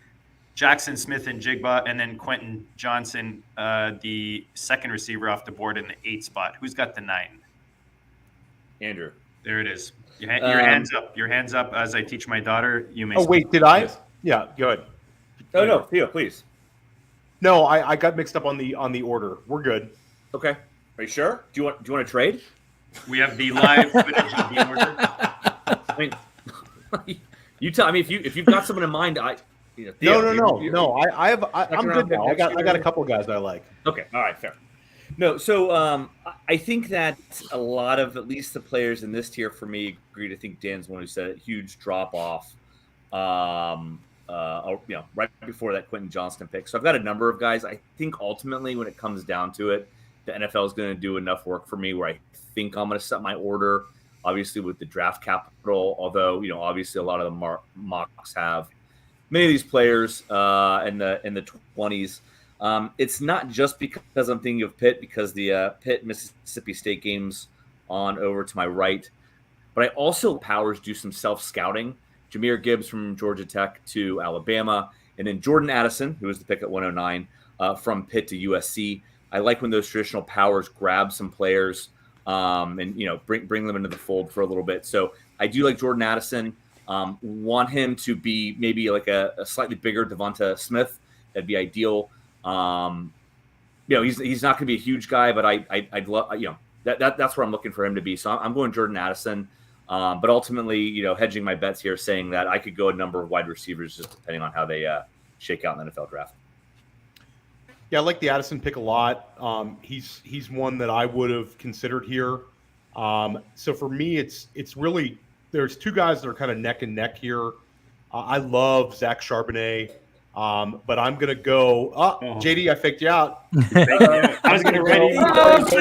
[SPEAKER 1] Jackson Smith and Jigba, and then Quentin Johnson, the second receiver off the board in the 8 spot. Who's got the 9?
[SPEAKER 5] Andrew.
[SPEAKER 1] There it is. Your hands up. Your hands up as I teach my daughter. You may.
[SPEAKER 6] Oh, wait, did I? Yeah, go ahead.
[SPEAKER 5] Oh, no, Theo, please.
[SPEAKER 6] No, I got mixed up on the order. We're good.
[SPEAKER 5] Okay. Are you sure? Do you want to trade?
[SPEAKER 1] We have the live footage of the order.
[SPEAKER 5] I mean, you tell. I mean, if you've got someone in mind, Theo,
[SPEAKER 6] No. I'm good now. I got a couple of guys I like.
[SPEAKER 5] Okay. All right. Fair. No. So I think that a lot of at least the players in this tier for me agreed. I think Dan's one who said it, huge drop off. Right before that Quentin Johnston pick. So I've got a number of guys. I think ultimately when it comes down to it, the NFL is going to do enough work for me where I think I'm going to set my order, obviously with the draft capital, although, obviously a lot of the mocks have many of these players in the 20s. It's not just because I'm thinking of Pitt, because the Pitt Mississippi State game's on over to my right, but I also Powers do some self-scouting. Jahmyr Gibbs from Georgia Tech to Alabama, and then Jordan Addison, who was the pick at 109, from Pitt to USC. I like when those traditional powers grab some players and bring them into the fold for a little bit. So I do like Jordan Addison. Want him to be maybe like a slightly bigger Devonta Smith. That'd be ideal. He's not going to be a huge guy, but I'd love that's where I'm looking for him to be. So I'm going Jordan Addison. But ultimately, hedging my bets here, saying that I could go a number of wide receivers just depending on how they shake out in the NFL draft.
[SPEAKER 6] Yeah, I like the Addison pick a lot. He's one that I would have considered here. So for me, it's really there's 2 guys that are kind of neck and neck here. I love Zach Charbonnet, but I'm gonna go. JD, I faked you out.
[SPEAKER 1] I was gonna ready.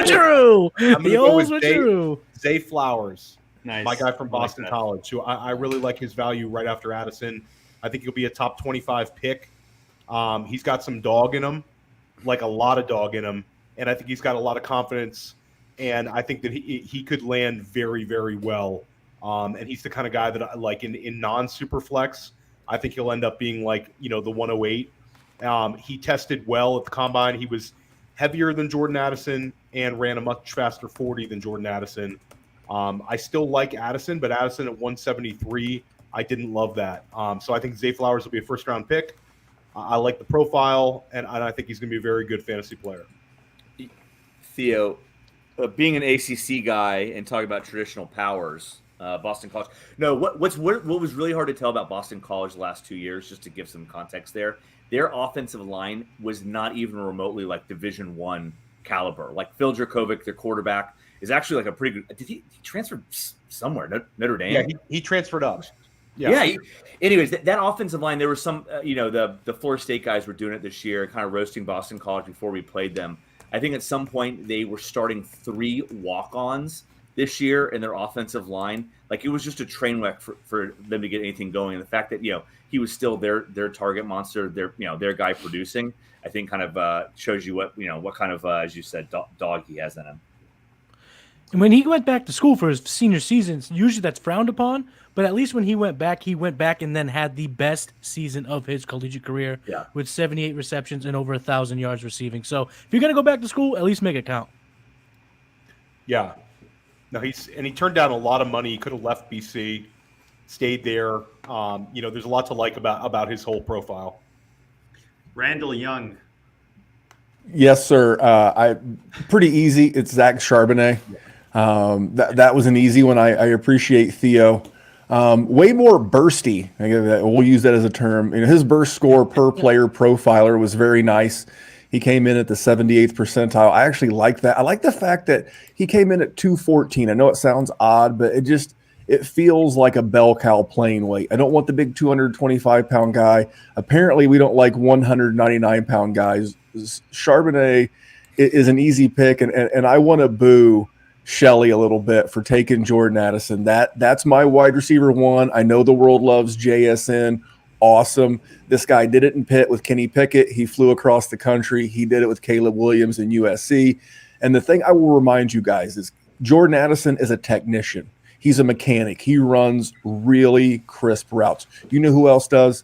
[SPEAKER 7] True.
[SPEAKER 6] I'm gonna go with Zay Flowers.
[SPEAKER 1] Nice.
[SPEAKER 6] My guy from Boston College, who I really like his value right after Addison. I think he'll be a top 25 pick. He's got some dog in him, like a lot of dog in him, and I think he's got a lot of confidence, and I think that he could land very, very well. And he's the kind of guy that I like in non-Superflex. I think he'll end up being like, the 108. He tested well at the combine. He was heavier than Jordan Addison and ran a much faster 40 than Jordan Addison. I still like Addison, but Addison at 173, I didn't love that. So I think Zay Flowers will be a first-round pick. I like the profile, and I think he's going to be a very good fantasy player.
[SPEAKER 5] Theo, being an ACC guy and talking about traditional powers, Boston College. No, what was really hard to tell about Boston College the last 2 years, just to give some context there, their offensive line was not even remotely like Division I caliber. Like Phil Dracovic, their quarterback, is actually like a pretty good. Did he transfer somewhere? Notre Dame.
[SPEAKER 6] Yeah, he transferred up.
[SPEAKER 5] Yeah. Anyways, that offensive line, there were some, the Florida State guys were doing it this year, kind of roasting Boston College before we played them. I think at some point they were starting 3 walk-ons this year in their offensive line. Like it was just a train wreck for them to get anything going. And the fact that he was still their target monster, their guy producing, I think kind of shows you what kind of as you said dog he has in him.
[SPEAKER 7] And when he went back to school for his senior season, usually that's frowned upon, but at least when he went back and then had the best season of his collegiate career with 78 receptions and over 1,000 yards receiving. So if you're going to go back to school, at least make it count.
[SPEAKER 6] Yeah. No, he turned down a lot of money. He could have left BC, stayed there. There's a lot to like about his whole profile.
[SPEAKER 1] Randell Young.
[SPEAKER 3] Yes, sir. Pretty easy. It's Zach Charbonnet. That was an easy one. I appreciate Theo. Way more bursty. We'll use that as a term. His burst score per player profiler was very nice. He came in at the 78th percentile. I actually like that. I like the fact that he came in at 214. I know it sounds odd, but it feels like a bell cow playing weight. I don't want the big 225-pound guy. Apparently, we don't like 199-pound guys. Charbonnet is an easy pick, and I want to boo Shelley a little bit for taking Jordan Addison. That's my wide receiver 1. I know the world loves JSN. Awesome. This guy did it in Pitt with Kenny Pickett. He flew across the country. He did it with Caleb Williams in USC. And the thing I will remind you guys is Jordan Addison is a technician. He's a mechanic. He runs really crisp routes. You know who else does?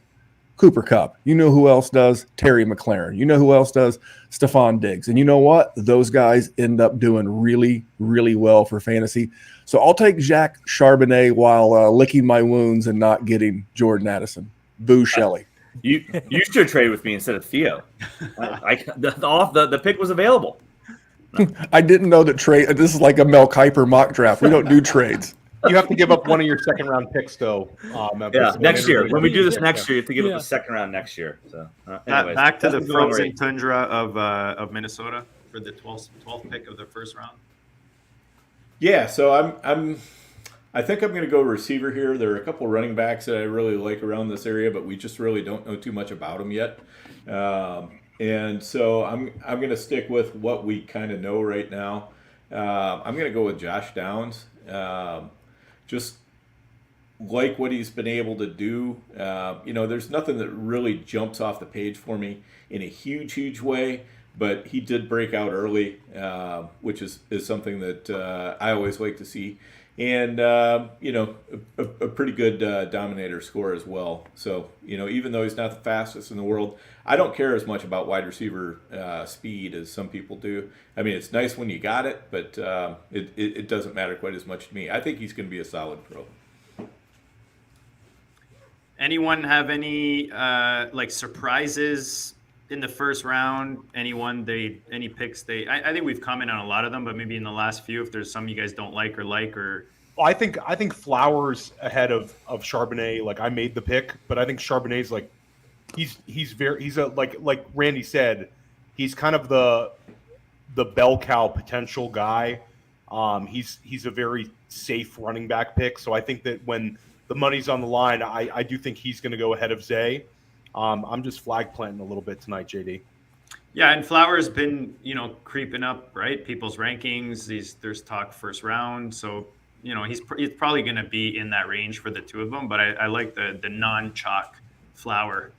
[SPEAKER 3] Cooper Kupp. You know who else does? Terry McLaurin. You know who else does? Stephon Diggs. And you know what? Those guys end up doing really, really well for fantasy. So I'll take Zach Charbonnet while licking my wounds and not getting Jordan Addison. Boo Shelley.
[SPEAKER 5] You should trade with me instead of Theo. The pick was available.
[SPEAKER 3] I didn't know that trade. This is like a Mel Kiper mock draft. We don't do trades.
[SPEAKER 6] You have to give up one of your second-round picks, though. Memphis.
[SPEAKER 5] Next year. When we do this next year, you have to give up the second round next year. So, anyways,
[SPEAKER 1] Back to the
[SPEAKER 5] that's going
[SPEAKER 1] frozen
[SPEAKER 5] great.
[SPEAKER 1] tundra of Minnesota for the 12th pick of the first round.
[SPEAKER 4] Yeah, so I think I'm going to go receiver here. There are a couple running backs that I really like around this area, but we just really don't know too much about them yet. And so I'm going to stick with what we kind of know right now. I'm going to go with Josh Downs. Just like what he's been able to do. There's nothing that really jumps off the page for me in a huge way, but he did break out early, which is something that I always like to see. And, a pretty good dominator score as well. So, even though he's not the fastest in the world, I don't care as much about wide receiver speed as some people do. I mean, it's nice when you got it, but it doesn't matter quite as much to me. I think he's going to be a solid pro.
[SPEAKER 1] Anyone have any surprises in the first round? Any picks I think we've commented on a lot of them, but maybe in the last few, if there's some you guys don't like or
[SPEAKER 6] Well, I think Flowers ahead of Charbonnet. Like, I made the pick, but I think Charbonnet's he's like Randy said, he's kind of the bell cow potential guy. He's a very safe running back pick. So I think that when the money's on the line, I do think he's going to go ahead of Zay. I'm just flag planting a little bit tonight, JD.
[SPEAKER 1] Yeah, and Flowers been creeping up, right? People's rankings. There's talk first round, so he's probably going to be in that range for the two of them. But I like the non-chalk Flower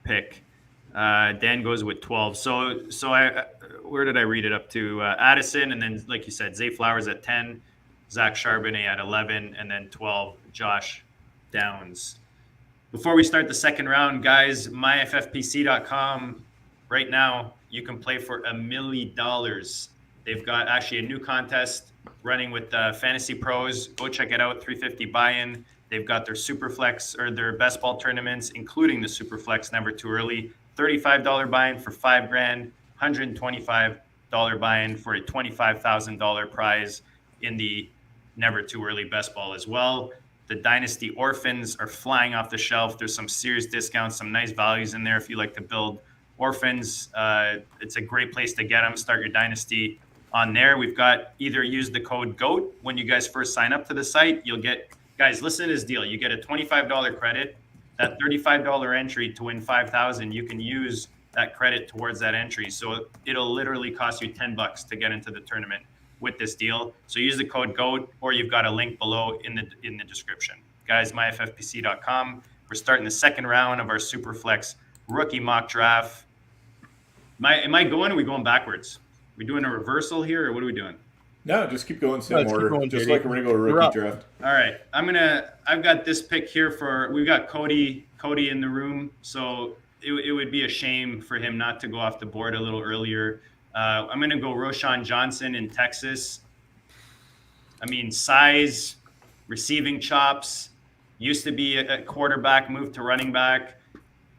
[SPEAKER 1] pick. Dan goes with 12. So where did I read it up to? Addison, and then like you said, Zay Flowers at 10, Zach Charbonnet at 11, and then 12, Josh Downs. Before we start the second round, guys, myffpc.com. Right now, you can play for $1 million. They've got actually a new contest running with Fantasy Pros. Go check it out, $350 buy-in. They've got their Superflex or their best ball tournaments, including the Superflex Never Too Early. $35 buy-in for $5,000, $125 buy-in for a $25,000 prize in the Never Too Early best ball as well. The Dynasty Orphans are flying off the shelf. There's some serious discounts, some nice values in there if you like to build Orphans. It's a great place to get them. Start your Dynasty on there. We've got either use the code GOAT when you guys first sign up to the site. You'll get, guys, listen to this deal. You get a $25 credit. That $35 entry to win $5,000, you can use that credit towards that entry. So it'll literally cost you $10 to get into the tournament with this deal. So use the code GOAT, or you've got a link below in the description. Guys, myffpc.com. We're starting the second round of our Superflex rookie mock draft. Am I going, or are we going backwards? We doing a reversal here, or what are we doing?
[SPEAKER 4] No, just keep going same order, just like a regular rookie draft.
[SPEAKER 1] All right, I've got this pick here we've got Cody in the room, so it would be a shame for him not to go off the board a little earlier. I'm gonna go Roschon Johnson in Texas. I mean, size, receiving chops, used to be a quarterback, moved to running back.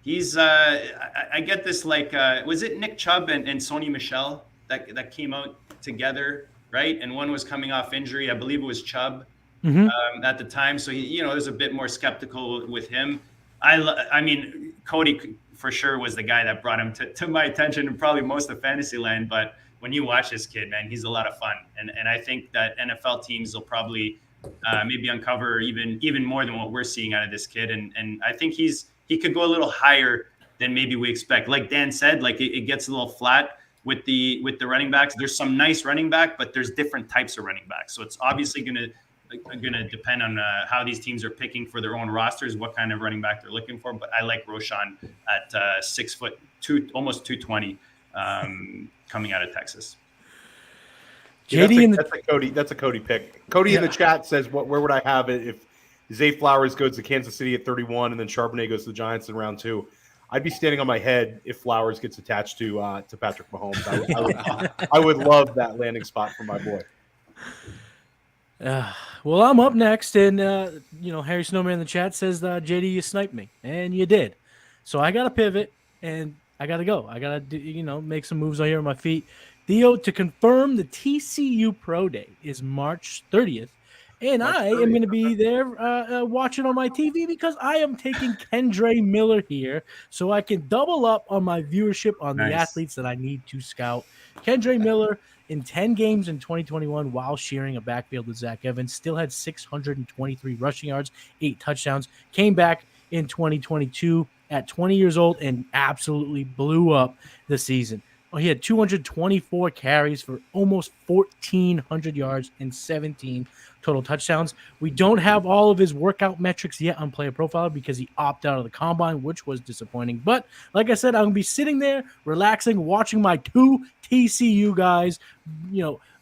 [SPEAKER 1] He's I get this was it Nick Chubb and Sony Michel that came out together, right? And one was coming off injury. I believe it was Chubb at the time. So he, there's a bit more skeptical with him. I mean, Cody for sure was the guy that brought him to my attention and probably most of Fantasyland. But when you watch this kid, man, he's a lot of fun. And I think that NFL teams will probably maybe uncover even more than what we're seeing out of this kid. And I think he could go a little higher than maybe we expect. Like Dan said, it gets a little flat with the running backs. There's some nice running back, but there's different types of running backs. So it's obviously going to depend on how these teams are picking for their own rosters, what kind of running back they're looking for. But I like Roschon at 6'2", almost 220, coming out of Texas.
[SPEAKER 6] JD, that's a Cody pick. Cody in the chat says, where would I have it if Zay Flowers goes to Kansas City at 31, and then Charbonnet goes to the Giants in round 2. I'd be standing on my head if Flowers gets attached to Patrick Mahomes. I would love that landing spot for my boy.
[SPEAKER 7] Well, I'm up next, and Harry Snowman in the chat says, JD, you sniped me, and you did. So I got to pivot, and I got to go. I got to, make some moves on here on my feet. Theo, to confirm, the TCU Pro Day is March 30th, and I am going to be there watching on my TV because I am taking Kendre Miller here so I can double up on my viewership on the athletes that I need to scout. Kendre Miller, in 10 games in 2021 while sharing a backfield with Zach Evans, still had 623 rushing yards, 8 touchdowns, came back in 2022 at 20 years old and absolutely blew up the season. He had 224 carries for almost 1,400 yards and 17 total touchdowns. We don't have all of his workout metrics yet on Player Profiler because he opted out of the combine, which was disappointing. But like I said, I'm going to be sitting there, relaxing, watching my 2 TCU guys,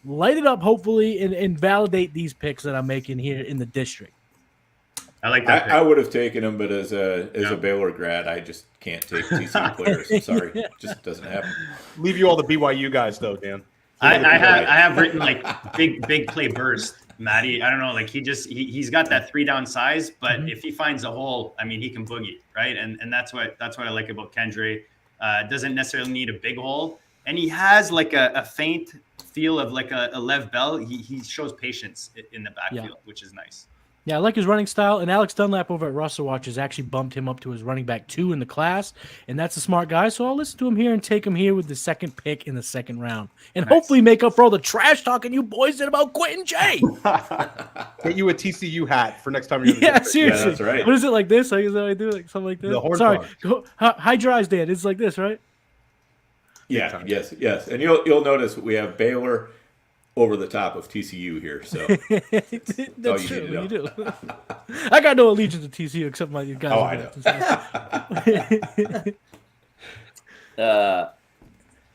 [SPEAKER 7] light it up, hopefully, and validate these picks that I'm making here in the district.
[SPEAKER 1] I like that.
[SPEAKER 4] I would have taken him, but as a Baylor grad, I just can't take TCU players. I'm sorry, it just doesn't happen.
[SPEAKER 6] Leave you all the BYU guys, though, Dan.
[SPEAKER 1] I have written like big play burst, Matty. I don't know, like he's got that 3-down size, but if he finds a hole, I mean, he can boogie, right? And that's what I like about Kendre. Doesn't necessarily need a big hole, and he has like a faint feel of like a Lev Bell. He shows patience in the backfield, which is nice.
[SPEAKER 7] Yeah, I like his running style, and Alex Dunlap over at Russell Watch has actually bumped him up to his running back 2 in the class, and that's a smart guy, so I'll listen to him here and take him here with the second pick in the second round, and hopefully make up for all the trash talking you boys did about Quentin J.
[SPEAKER 6] Get you a TCU hat for next time you're in the
[SPEAKER 7] Yeah,
[SPEAKER 6] district.
[SPEAKER 7] seriously.
[SPEAKER 4] Yeah, that's right.
[SPEAKER 7] What is it like this? Like, is that what I do? Like something like this?
[SPEAKER 6] The horn
[SPEAKER 7] Sorry.
[SPEAKER 6] part.
[SPEAKER 7] Go, hide your eyes, Dan. It's like this, right?
[SPEAKER 4] Yeah, yes. And you'll notice we have Baylor over the top of TCU here. So
[SPEAKER 7] That's true. You do. I got no allegiance to TCU except my guys.
[SPEAKER 4] Oh, I
[SPEAKER 5] know.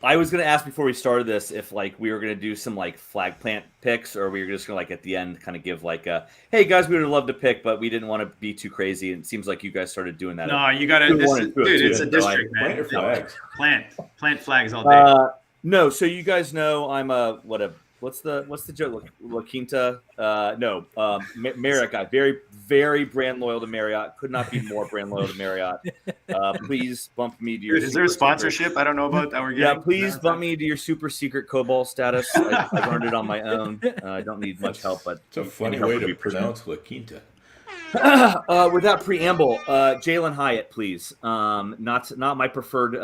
[SPEAKER 5] I was going to ask before we started this if we were going to do some flag plant picks, or we were just going to at the end kind of give hey guys, we would love to pick, but we didn't want to be too crazy. And it seems like you guys started doing that.
[SPEAKER 1] No, you got to, dude. It's a district, man.
[SPEAKER 4] Plant your flags.
[SPEAKER 1] Plant flags all day.
[SPEAKER 5] No, so you guys know I'm what's the joke? La Quinta? Marriott guy. Very, very brand loyal to Marriott. Could not be more brand loyal to Marriott. Please bump me to your.
[SPEAKER 1] Is there a sponsorship I don't know about that we're getting?
[SPEAKER 5] Yeah, please bump me to your super secret COBOL status. I learned it on my own. I don't need much help, but
[SPEAKER 4] It's a funny way to pronounce La Quinta.
[SPEAKER 5] Without preamble, Jalen Hyatt, please. Not my preferred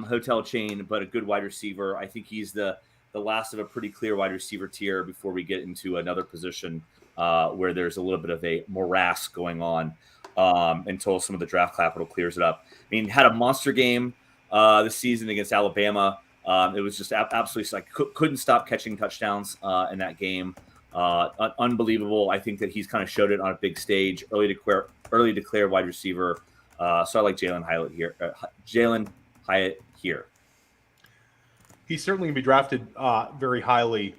[SPEAKER 5] hotel chain, but a good wide receiver. I think he's the last of a pretty clear wide receiver tier before we get into another position where there's a little bit of a morass going on until some of the draft capital clears it up. I mean, had a monster game this season against Alabama. It was just absolutely couldn't stop catching touchdowns in that game. Unbelievable. I think that he's kind of showed it on a big stage, early declared wide receiver. So I like Jalen Hyatt here.
[SPEAKER 6] He's certainly going to be drafted very highly.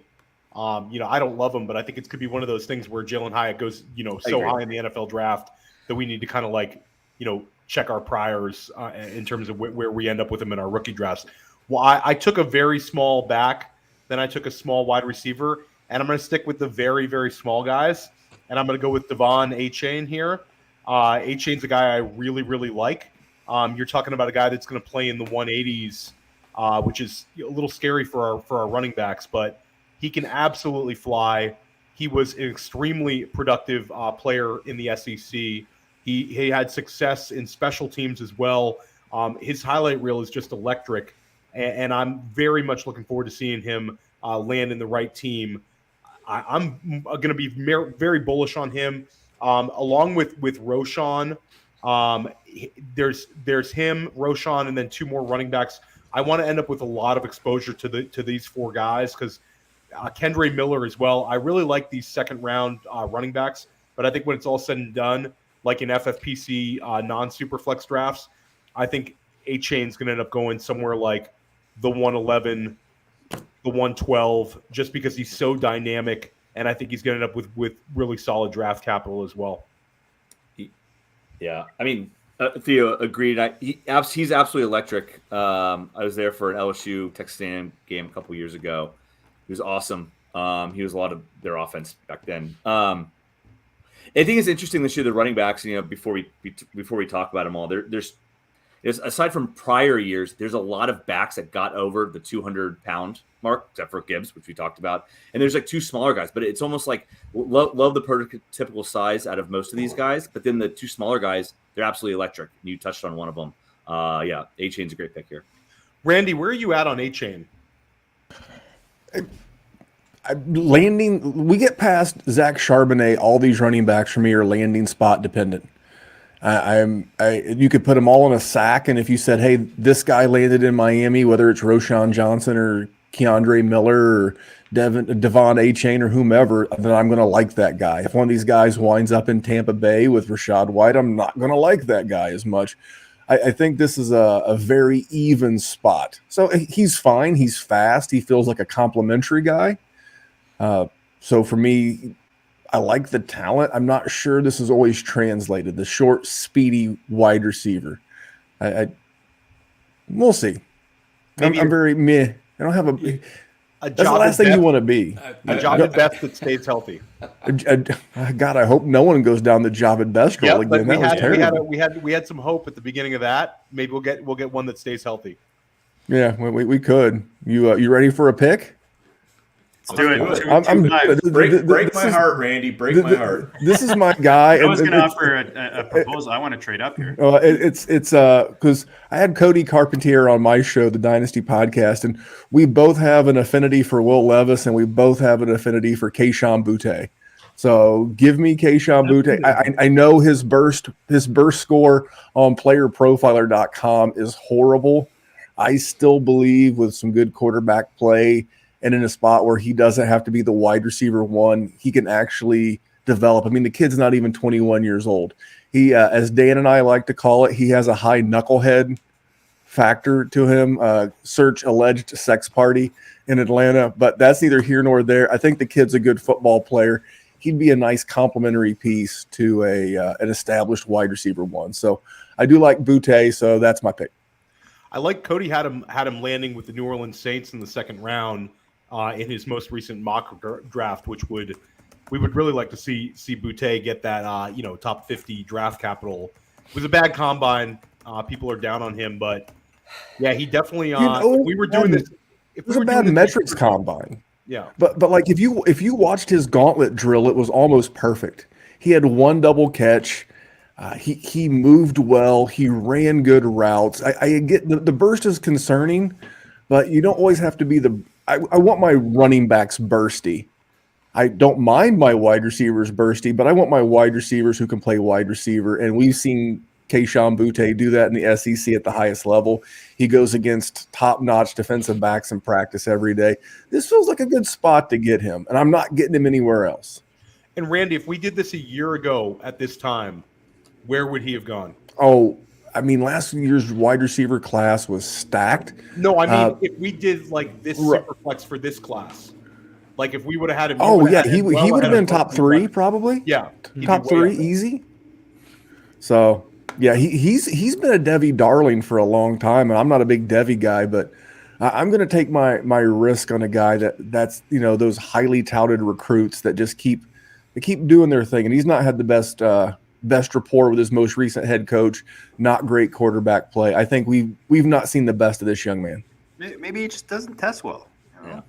[SPEAKER 6] I don't love him, but I think it could be one of those things where Jalen Hyatt goes, so high in the NFL draft that we need to kind of check our priors in terms of where we end up with him in our rookie drafts. Well, I took a very small back, then I took a small wide receiver, and I'm going to stick with the very, very small guys, and I'm going to go with Devon A-Chain here. A-Chain's a guy I really, really like. You're talking about a guy that's going to play in the 180s, which is a little scary for our running backs, but he can absolutely fly. He was an extremely productive player in the SEC. He had success in special teams as well. His highlight reel is just electric, and I'm very much looking forward to seeing him land in the right team. I'm going to be very bullish on him, along with Roschon. There's him, Roschon, and then 2 more running backs. I want to end up with a lot of exposure to these 4 guys because Kendre Miller as well. I really like these second-round running backs, but I think when it's all said and done, like in FFPC non-Superflex drafts, I think A-Chain's going to end up going somewhere like the 111, the 112, just because he's so dynamic, and I think he's going to end up with really solid draft capital as well.
[SPEAKER 5] Yeah, I mean, Theo agreed. He's absolutely electric. I was there for an LSU Texas A&M game a couple years ago. He was awesome. He was a lot of their offense back then. I think it's interesting this year the running backs. Before we talk about them all, there's aside from prior years, there's a lot of backs that got over the 200-pound mark, except for Gibbs, which we talked about. And there's like two smaller guys, but it's almost like love the prototypical size out of most of these guys. But then the two smaller guys, they're absolutely electric. You touched on one of them. Yeah, A-Chain's a great pick here.
[SPEAKER 6] Randy, where are you at on A-Chain?
[SPEAKER 3] Landing, we get past Zach Charbonnet, all these running backs for me are landing spot dependent. You could put them all in a sack, and if you said, hey, this guy landed in Miami, whether it's Roshan Johnson or Keandre Miller or Devon A-Chain or whomever, then I'm going to like that guy. If one of these guys winds up in Tampa Bay with Rashad White, I'm not going to like that guy as much. I think this is a very even spot. So he's fine. He's fast. He feels like a complimentary guy. So for me, I like the talent. I'm not sure this is always translated. The short, speedy wide receiver. We'll see. I'm very meh. I don't have that's the last thing you want to be.
[SPEAKER 6] A Javid Best that stays healthy.
[SPEAKER 3] God, I hope no one goes down the Javid Best roll again. That was terrible.
[SPEAKER 6] We had some hope at the beginning of that. Maybe we'll get one that stays healthy.
[SPEAKER 3] Yeah, we could. You ready for a pick?
[SPEAKER 1] Let's do it.
[SPEAKER 4] Break my heart, Randy. Break my heart.
[SPEAKER 3] This is my guy.
[SPEAKER 1] I was going to offer a proposal. I want to trade up here.
[SPEAKER 3] It's because I had Cody Carpentier on my show, the Dynasty podcast, and we both have an affinity for Will Levis, and we both have an affinity for Kayshon Boutte. So give me Kayshon Boutte. I know his burst score on playerprofiler.com is horrible. I still believe with some good quarterback play and in a spot where he doesn't have to be the wide receiver one, he can actually develop. I mean, the kid's not even 21 years old. He, as Dan and I like to call it, he has a high knucklehead factor to him. Search alleged sex party in Atlanta, but that's neither here nor there. I think the kid's a good football player. He'd be a nice complementary piece to an established wide receiver one. So I do like Boutte, so that's my pick.
[SPEAKER 6] I like Cody had him landing with the New Orleans Saints in the second round in his most recent mock draft, which we would really like to see Boutte get that top 50 draft capital. It was a bad combine. People are down on him, but yeah, he definitely. We were doing this.
[SPEAKER 3] It was a bad metrics combine.
[SPEAKER 6] Yeah,
[SPEAKER 3] but like if you watched his gauntlet drill, it was almost perfect. He had one double catch. He moved well. He ran good routes. I get the burst is concerning, but you don't always have to be I want my running backs bursty. I don't mind my wide receivers bursty, but I want my wide receivers who can play wide receiver. And we've seen Kayshon Boutte do that in the SEC at the highest level. He goes against top-notch defensive backs in practice every day. This feels like a good spot to get him, and I'm not getting him anywhere else.
[SPEAKER 6] And Randy, if we did this a year ago at this time, where would he have gone?
[SPEAKER 3] Oh, I mean, last year's wide receiver class was stacked.
[SPEAKER 6] No, I mean, if we did like this Superflex for this class, like if we would have had him.
[SPEAKER 3] He would have been top three probably.
[SPEAKER 6] Yeah,
[SPEAKER 3] top three easy. So yeah, he's been a Devy darling for a long time, and I'm not a big Devy guy, but I'm going to take my risk on a guy that's those highly touted recruits that just keep doing their thing, and he's not had the best rapport with his most recent head coach. Not great quarterback play. I think we've not seen the best of this young man.
[SPEAKER 1] Maybe he just doesn't test well.
[SPEAKER 5] Yeah.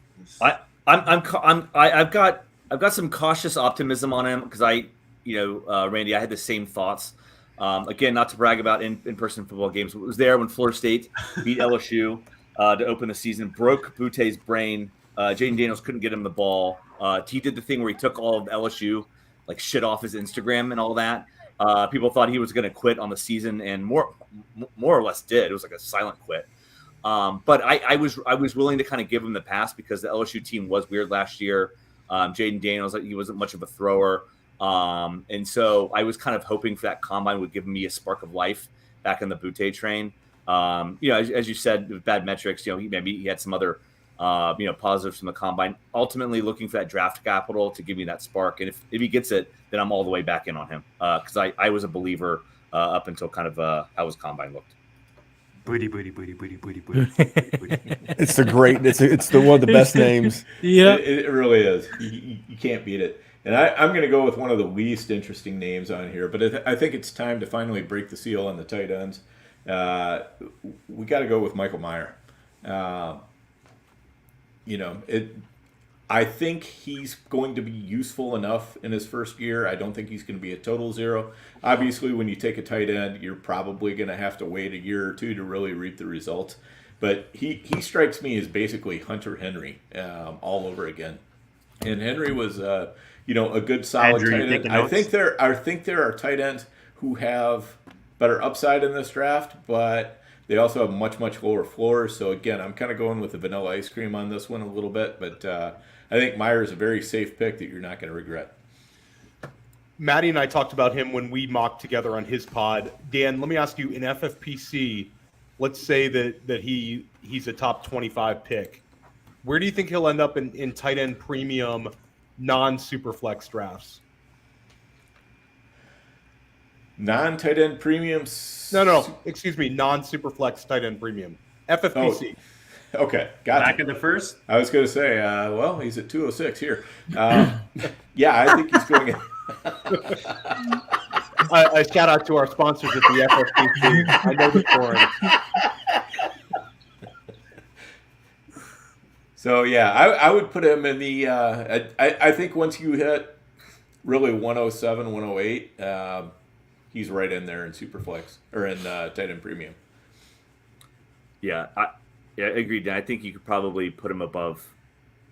[SPEAKER 5] I've got some cautious optimism on him because Randy, I had the same thoughts. Again, not to brag about in-person football games, but it was there when Florida State beat LSU to open the season, broke Boutte's brain. Jaden Daniels couldn't get him the ball. He did the thing where he took all of LSU, like shit off his Instagram and all that. People thought he was going to quit on the season, and more or less did. It was like a silent quit. But I was willing to kind of give him the pass because the LSU team was weird last year. Jaden Daniels, he wasn't much of a thrower. And so I was kind of hoping for that combine would give me a spark of life back in the Boutte train. As you said, with bad metrics, he had some other, positives from the combine. Ultimately looking for that draft capital to give me that spark. And if he gets it, then I'm all the way back in on him. Cause I was a believer up until kind of how his combine looked.
[SPEAKER 1] Booty, booty, booty, booty, booty, booty, booty.
[SPEAKER 3] It's it's the one of the best names.
[SPEAKER 7] Yeah.
[SPEAKER 4] It really is. You can't beat it. And I'm going to go with one of the least interesting names on here, but I think it's time to finally break the seal on the tight ends. We got to go with Michael Mayer. I think he's going to be useful enough in his first year. I don't think he's going to be a total zero. Obviously, when you take a tight end, you're probably going to have to wait a year or two to really reap the results. But he strikes me as basically Hunter Henry all over again. And Henry was, a good solid
[SPEAKER 1] Andrew,
[SPEAKER 4] tight end. I think there are tight ends who have better upside in this draft, but they also have much, much lower floors. So, again, I'm kind of going with the vanilla ice cream on this one a little bit. But I think Meyer is a very safe pick that you're not going to regret.
[SPEAKER 6] Matty and I talked about him when we mocked together on his pod. Dan, let me ask you, in FFPC, let's say that he's a top 25 pick. Where do you think he'll end up in tight end premium non-Superflex drafts?
[SPEAKER 4] Non-tight end premiums?
[SPEAKER 6] No, excuse me, non-Superflex tight end premium. FFPC.
[SPEAKER 4] Oh, okay, gotcha.
[SPEAKER 1] Back of the first?
[SPEAKER 4] I was going to say, he's at 206 here. Yeah, I think he's going in.
[SPEAKER 6] A shout out to our sponsors at the FFPC. I know the forum.
[SPEAKER 4] So, yeah, I would put him in the I think once you hit really 107, 108, he's right in there in Superflex or in tight end premium.
[SPEAKER 5] Yeah, I agreed. I think you could probably put him above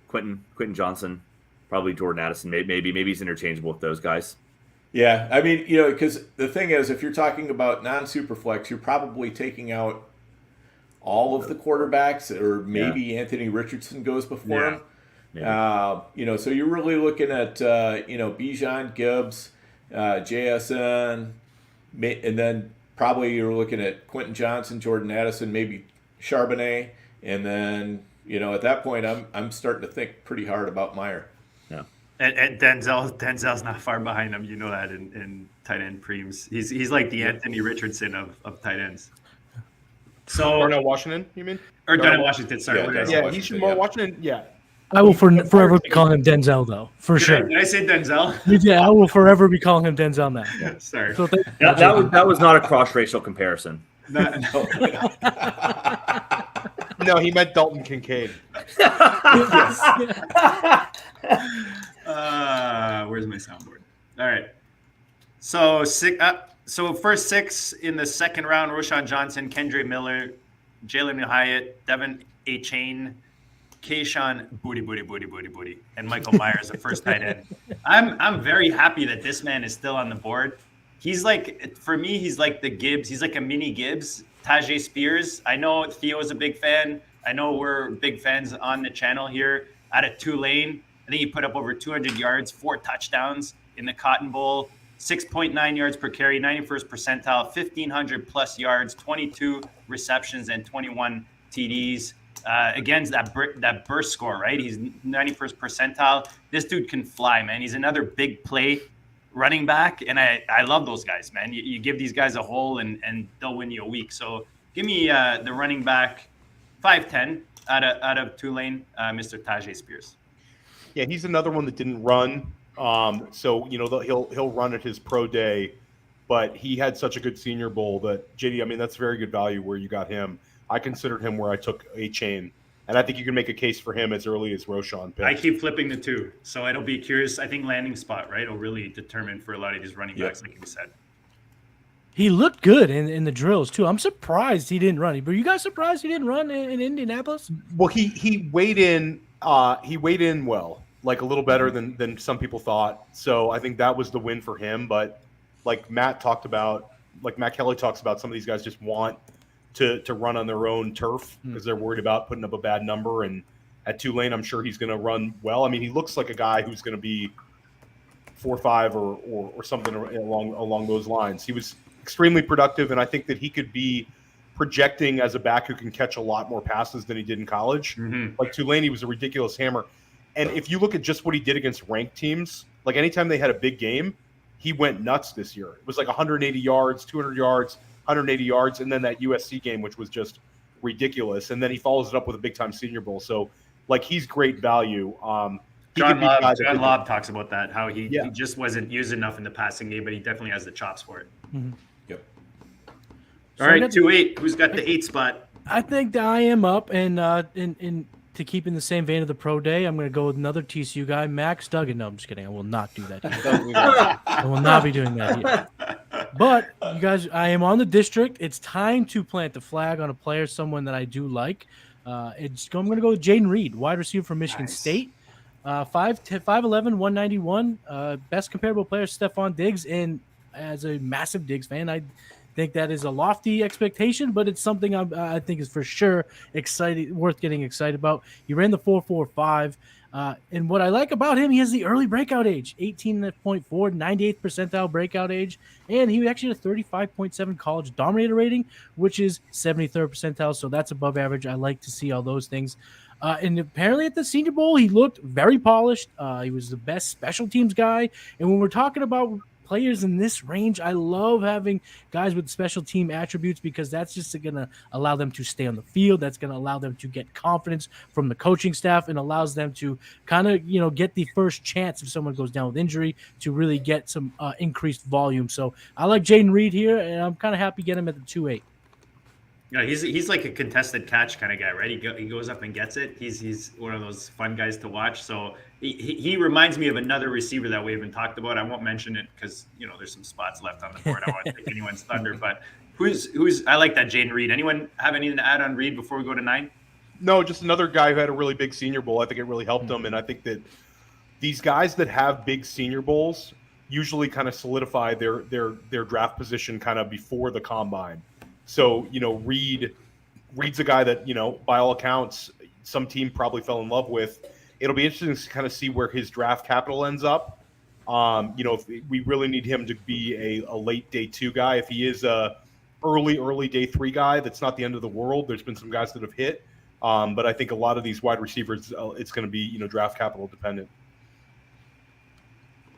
[SPEAKER 5] Quentin Johnson, probably Jordan Addison. Maybe he's interchangeable with those guys.
[SPEAKER 4] Yeah, I mean, because the thing is, if you're talking about non-Superflex, you're probably taking out all of the quarterbacks, or maybe Anthony Richardson goes before him. Yeah. So you're really looking at, Bijan, Gibbs, JSN, and then probably you're looking at Quentin Johnson, Jordan Addison, maybe Charbonnet, and then, at that point, I'm starting to think pretty hard about Meyer.
[SPEAKER 5] Yeah.
[SPEAKER 1] And Denzel's not far behind him. You know that in tight end preems. He's like the Anthony Richardson of tight ends. So
[SPEAKER 6] Darnell Washington, you mean?
[SPEAKER 1] Or Darnell Washington, sorry.
[SPEAKER 4] Yeah,
[SPEAKER 6] he should more Washington. Yeah.
[SPEAKER 7] I will forever be calling him Denzel, though, for sure.
[SPEAKER 1] Did I say Denzel?
[SPEAKER 7] Yeah, I will forever be calling him Denzel now.
[SPEAKER 1] Yeah, sorry.
[SPEAKER 7] So
[SPEAKER 5] That was not a cross-racial comparison.
[SPEAKER 4] No,
[SPEAKER 6] he meant Dalton Kincaid.
[SPEAKER 1] Where's my soundboard? All right. So first six in the second round: Roshan Johnson, Kendre Miller, Jalen Hyatt, Devin A. Chain, Kayshawn Booty, and Michael Myers, the first tight end. I'm very happy that this man is still on the board. He's like, for me, he's like the Gibbs. He's like a mini Gibbs, Tajay Spears. I know Theo is a big fan. I know we're big fans on the channel here. Out of Tulane, I think he put up over 200 yards, 4 touchdowns in the Cotton Bowl, 6.9 yards per carry, 91st percentile, 1,500 plus yards, 22 receptions, and 21 TDs. Again, that burst score, right? He's 91st percentile. This dude can fly, man. He's another big play running back, and I love those guys, man. You give these guys a hole, and they'll win you a week. So give me the running back, 5'10", out of Tulane, Mr. Tajay Spears.
[SPEAKER 6] Yeah, he's another one that didn't run. So he'll run at his pro day, but he had such a good Senior Bowl that JD. I mean, that's very good value where you got him. I considered him where I took a chain, and I think you can make a case for him as early as Roshan picked.
[SPEAKER 1] I keep flipping the two, so it'll be curious. I think landing spot, right, will really determine for a lot of these running backs, like you said.
[SPEAKER 7] he looked good in the drills too. I'm surprised he didn't run. Were you guys surprised he didn't run in Indianapolis?
[SPEAKER 6] Well, he weighed in. He weighed in well, like a little better than some people thought. So I think that was the win for him. But like Matt Kelly talks about, some of these guys just want to run on their own turf because they're worried about putting up a bad number. And at Tulane, I'm sure he's going to run well. I mean, he looks like a guy who's going to be 4.5 or something along those lines. He was extremely productive, and I think that he could be projecting as a back who can catch a lot more passes than he did in college.
[SPEAKER 1] Mm-hmm.
[SPEAKER 6] Like Tulane, he was a ridiculous hammer. And if you look at just what he did against ranked teams, like anytime they had a big game, he went nuts this year. It was like 180 yards, 200 yards, 180 yards, and then that USC game, which was just ridiculous. And then he follows it up with a big-time Senior Bowl. So, like, he's great value.
[SPEAKER 1] John Lobb talks about that, how he just wasn't used enough in the passing game, but he definitely has the chops for it.
[SPEAKER 7] Mm-hmm.
[SPEAKER 4] Yep.
[SPEAKER 1] All right, 2-8. Who's got the 8 spot?
[SPEAKER 7] I think that I am up, and to keep in the same vein of the pro day, I'm going to go with another TCU guy, Max Duggan. No, I'm just kidding. I will not do that here. I will not be doing that here. But you guys, I am on the district. It's time to plant the flag on a player, someone that I do like. I'm going to go with Jaden Reed, wide receiver from Michigan State. 5'11", 191. Best comparable player, Stephon Diggs. And as a massive Diggs fan, I think that is a lofty expectation, but it's something I think is for sure worth getting excited about. He ran the 4.45. And what I like about him, he has the early breakout age, 18.4, 98th percentile breakout age. And he actually had a 35.7 college dominator rating, which is 73rd percentile. So that's above average. I like to see all those things. And apparently at the Senior Bowl, he looked very polished. He was the best special teams guy. And when we're talking about players in this range, I love having guys with special team attributes because that's just going to allow them to stay on the field. That's going to allow them to get confidence from the coaching staff and allows them to kind of, get the first chance if someone goes down with injury to really get some increased volume. So I like Jaden Reed here, and I'm kind of happy to get him at the 2.8.
[SPEAKER 1] Yeah, he's like a contested catch kind of guy, right? He goes up and gets it. He's one of those fun guys to watch. So he reminds me of another receiver that we haven't talked about. I won't mention it because there's some spots left on the board. I don't want to take anyone's thunder. But who's I like that Jaden Reed. Anyone have anything to add on Reed before we go to 9?
[SPEAKER 6] No, just another guy who had a really big Senior Bowl. I think it really helped him, and I think that these guys that have big Senior Bowls usually kind of solidify their draft position kind of before the combine. So, Reed's a guy that, by all accounts, some team probably fell in love with. It'll be interesting to kind of see where his draft capital ends up. If we really need him to be a late day 2 guy. If he is a early day 3 guy, that's not the end of the world. There's been some guys that have hit. But I think a lot of these wide receivers, it's going to be, draft capital dependent.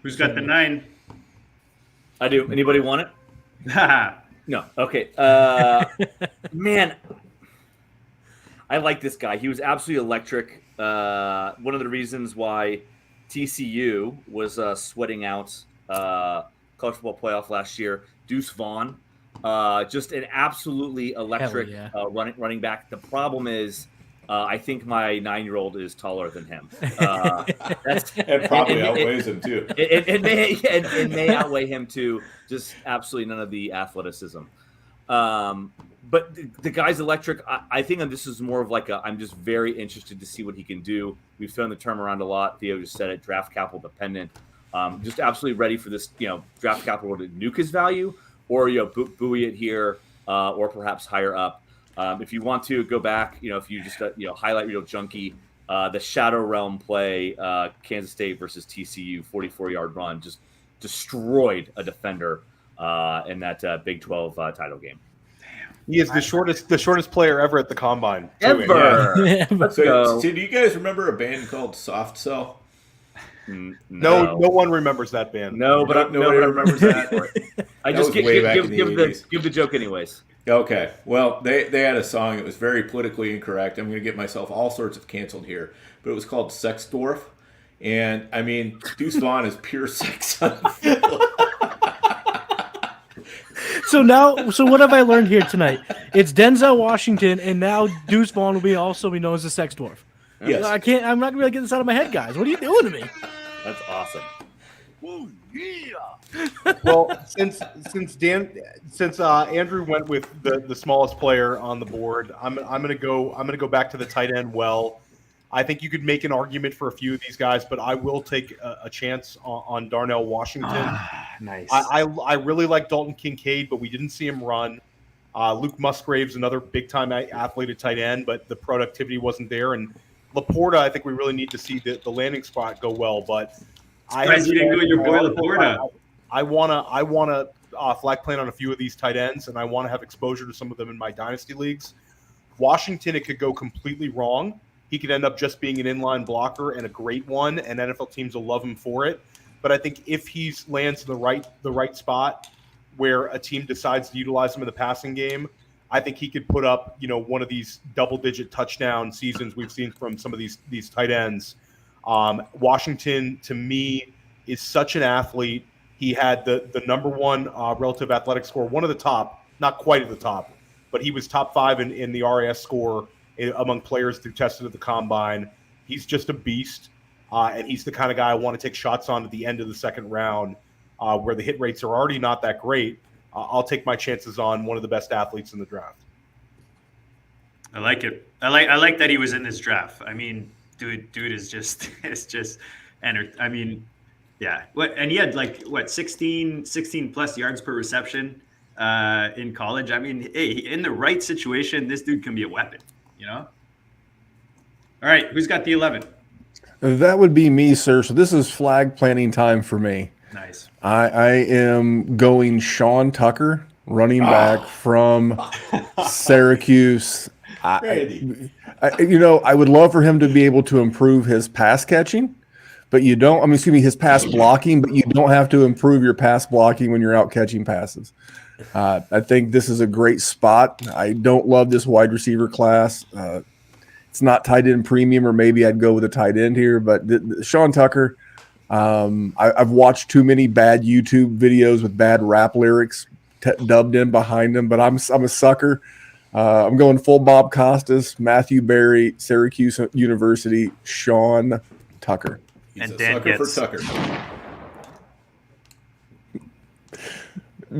[SPEAKER 1] Who's got the 9?
[SPEAKER 5] I do. Anybody want it? No. Okay. Man, I like this guy. He was absolutely electric. One of the reasons why TCU was sweating out college football playoff last year. Deuce Vaughn, just an absolutely electric running back. The problem is, I think my 9-year-old is taller than him.
[SPEAKER 4] And probably outweighs him too.
[SPEAKER 5] It may outweigh him too. Just absolutely none of the athleticism. But the guy's electric. I think this is more of like I'm just very interested to see what he can do. We've thrown the term around a lot. Theo just said it, draft capital dependent. Just absolutely ready for this, draft capital to nuke his value or, buoy it here or perhaps higher up. If you want to go back, if you just, highlight real junkie, the Shadow Realm play, Kansas State versus TCU, 44-yard run, just destroyed a defender in that Big 12 title game.
[SPEAKER 6] He is the shortest player ever at the combine.
[SPEAKER 5] Ever.
[SPEAKER 6] Yeah.
[SPEAKER 5] Let's
[SPEAKER 4] So
[SPEAKER 5] go.
[SPEAKER 4] do you guys remember a band called Soft Cell?
[SPEAKER 6] No one remembers that band.
[SPEAKER 4] Nobody remembers that.
[SPEAKER 5] I just give the joke anyways.
[SPEAKER 4] Okay. Well, they had a song that was very politically incorrect. I'm going to get myself all sorts of canceled here, but it was called Sex Dwarf. And I mean, Deuce Vaughn is pure sex on the field.
[SPEAKER 7] So what have I learned here tonight? It's Denzel Washington, and now Deuce Vaughn will also be known as the Sex Dwarf.
[SPEAKER 4] Yes.
[SPEAKER 7] I'm not going to be able to get this out of my head, guys. What are you doing to me?
[SPEAKER 5] That's awesome.
[SPEAKER 7] Oh, yeah.
[SPEAKER 6] Well, since Andrew went with the smallest player on the board, I'm gonna go back to the tight end. Well, I think you could make an argument for a few of these guys, but I will take a chance on Darnell Washington.
[SPEAKER 1] Nice.
[SPEAKER 6] I really like Dalton Kincaid, but we didn't see him run. Luke Musgrave's another big-time athlete at tight end, but the productivity wasn't there. And Laporta, I think we really need to see the landing spot go well. But
[SPEAKER 1] you didn't go with your boy Laporta.
[SPEAKER 6] I wanna flag plan on a few of these tight ends, and I want to have exposure to some of them in my dynasty leagues. Washington, it could go completely wrong. He could end up just being an inline blocker and a great one, and NFL teams will love him for it. but I think if he lands in the right spot where a team decides to utilize him in the passing game, I think he could put up, one of these double-digit touchdown seasons we've seen from some of these tight ends. Washington, to me, is such an athlete. He had the number one relative athletic score, one of the top, not quite at the top, but he was top 5 in the RAS score among players who tested at the combine. He's just a beast, and he's the kind of guy I want to take shots on at the end of the second round, where the hit rates are already not that great. I'll take my chances on one of the best athletes in the draft.
[SPEAKER 1] I like it. I like that he was in this draft. I mean, dude is just I mean, yeah. And he had 16 plus yards per reception in college. I mean, hey, in the right situation, this dude can be a weapon. All right, who's got the 11?
[SPEAKER 3] That would be me, sir. So this is flag planting time for me.
[SPEAKER 1] Nice.
[SPEAKER 3] I am going Sean Tucker, running back from Syracuse. I would love for him to be able to improve his pass catching, but his pass blocking, but you don't have to improve your pass blocking when you're out catching passes. I think this is a great spot. I don't love this wide receiver class. It's not tight end premium, or maybe I'd go with a tight end here, but Sean Tucker, I've watched too many bad YouTube videos with bad rap lyrics dubbed in behind them, but I'm a sucker. I'm going full Bob Costas, Matthew Berry, Syracuse University, Sean Tucker.
[SPEAKER 4] He's a
[SPEAKER 1] Dan
[SPEAKER 4] sucker for Tucker.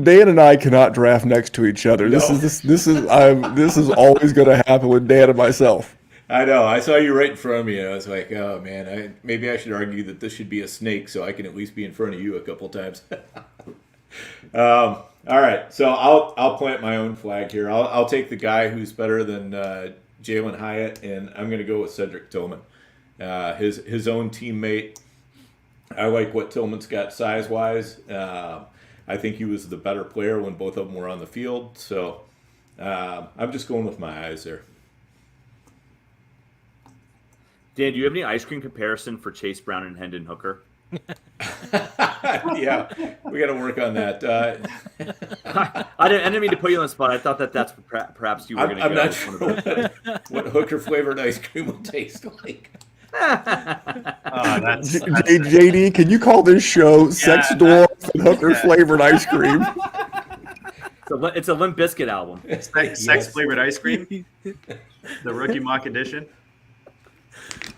[SPEAKER 3] Dan and I cannot draft next to each other. This is always going to happen with Dan and myself.
[SPEAKER 4] I know. I saw you right in front of me, and I was like, "Oh man, maybe I should argue that this should be a snake, so I can at least be in front of you a couple times." All right, so I'll plant my own flag here. I'll take the guy who's better than Jalen Hyatt, and I'm going to go with Cedric Tillman, his own teammate. I like what Tillman's got size wise. I think he was the better player when both of them were on the field, so I'm just going with my eyes there.
[SPEAKER 5] Dan, do you have any ice cream comparison for Chase Brown and Hendon Hooker?
[SPEAKER 4] Yeah, we got to work on that.
[SPEAKER 5] I didn't mean to put you on the spot. I thought that's perhaps you were going to go.
[SPEAKER 4] I'm not sure what Hooker flavored ice cream would taste like.
[SPEAKER 1] That's
[SPEAKER 3] JD, can you call this show Sex Dwarf and Hooker flavored ice cream?
[SPEAKER 5] It's a Limp Bizkit album.
[SPEAKER 1] sex flavored ice cream. The rookie mock edition.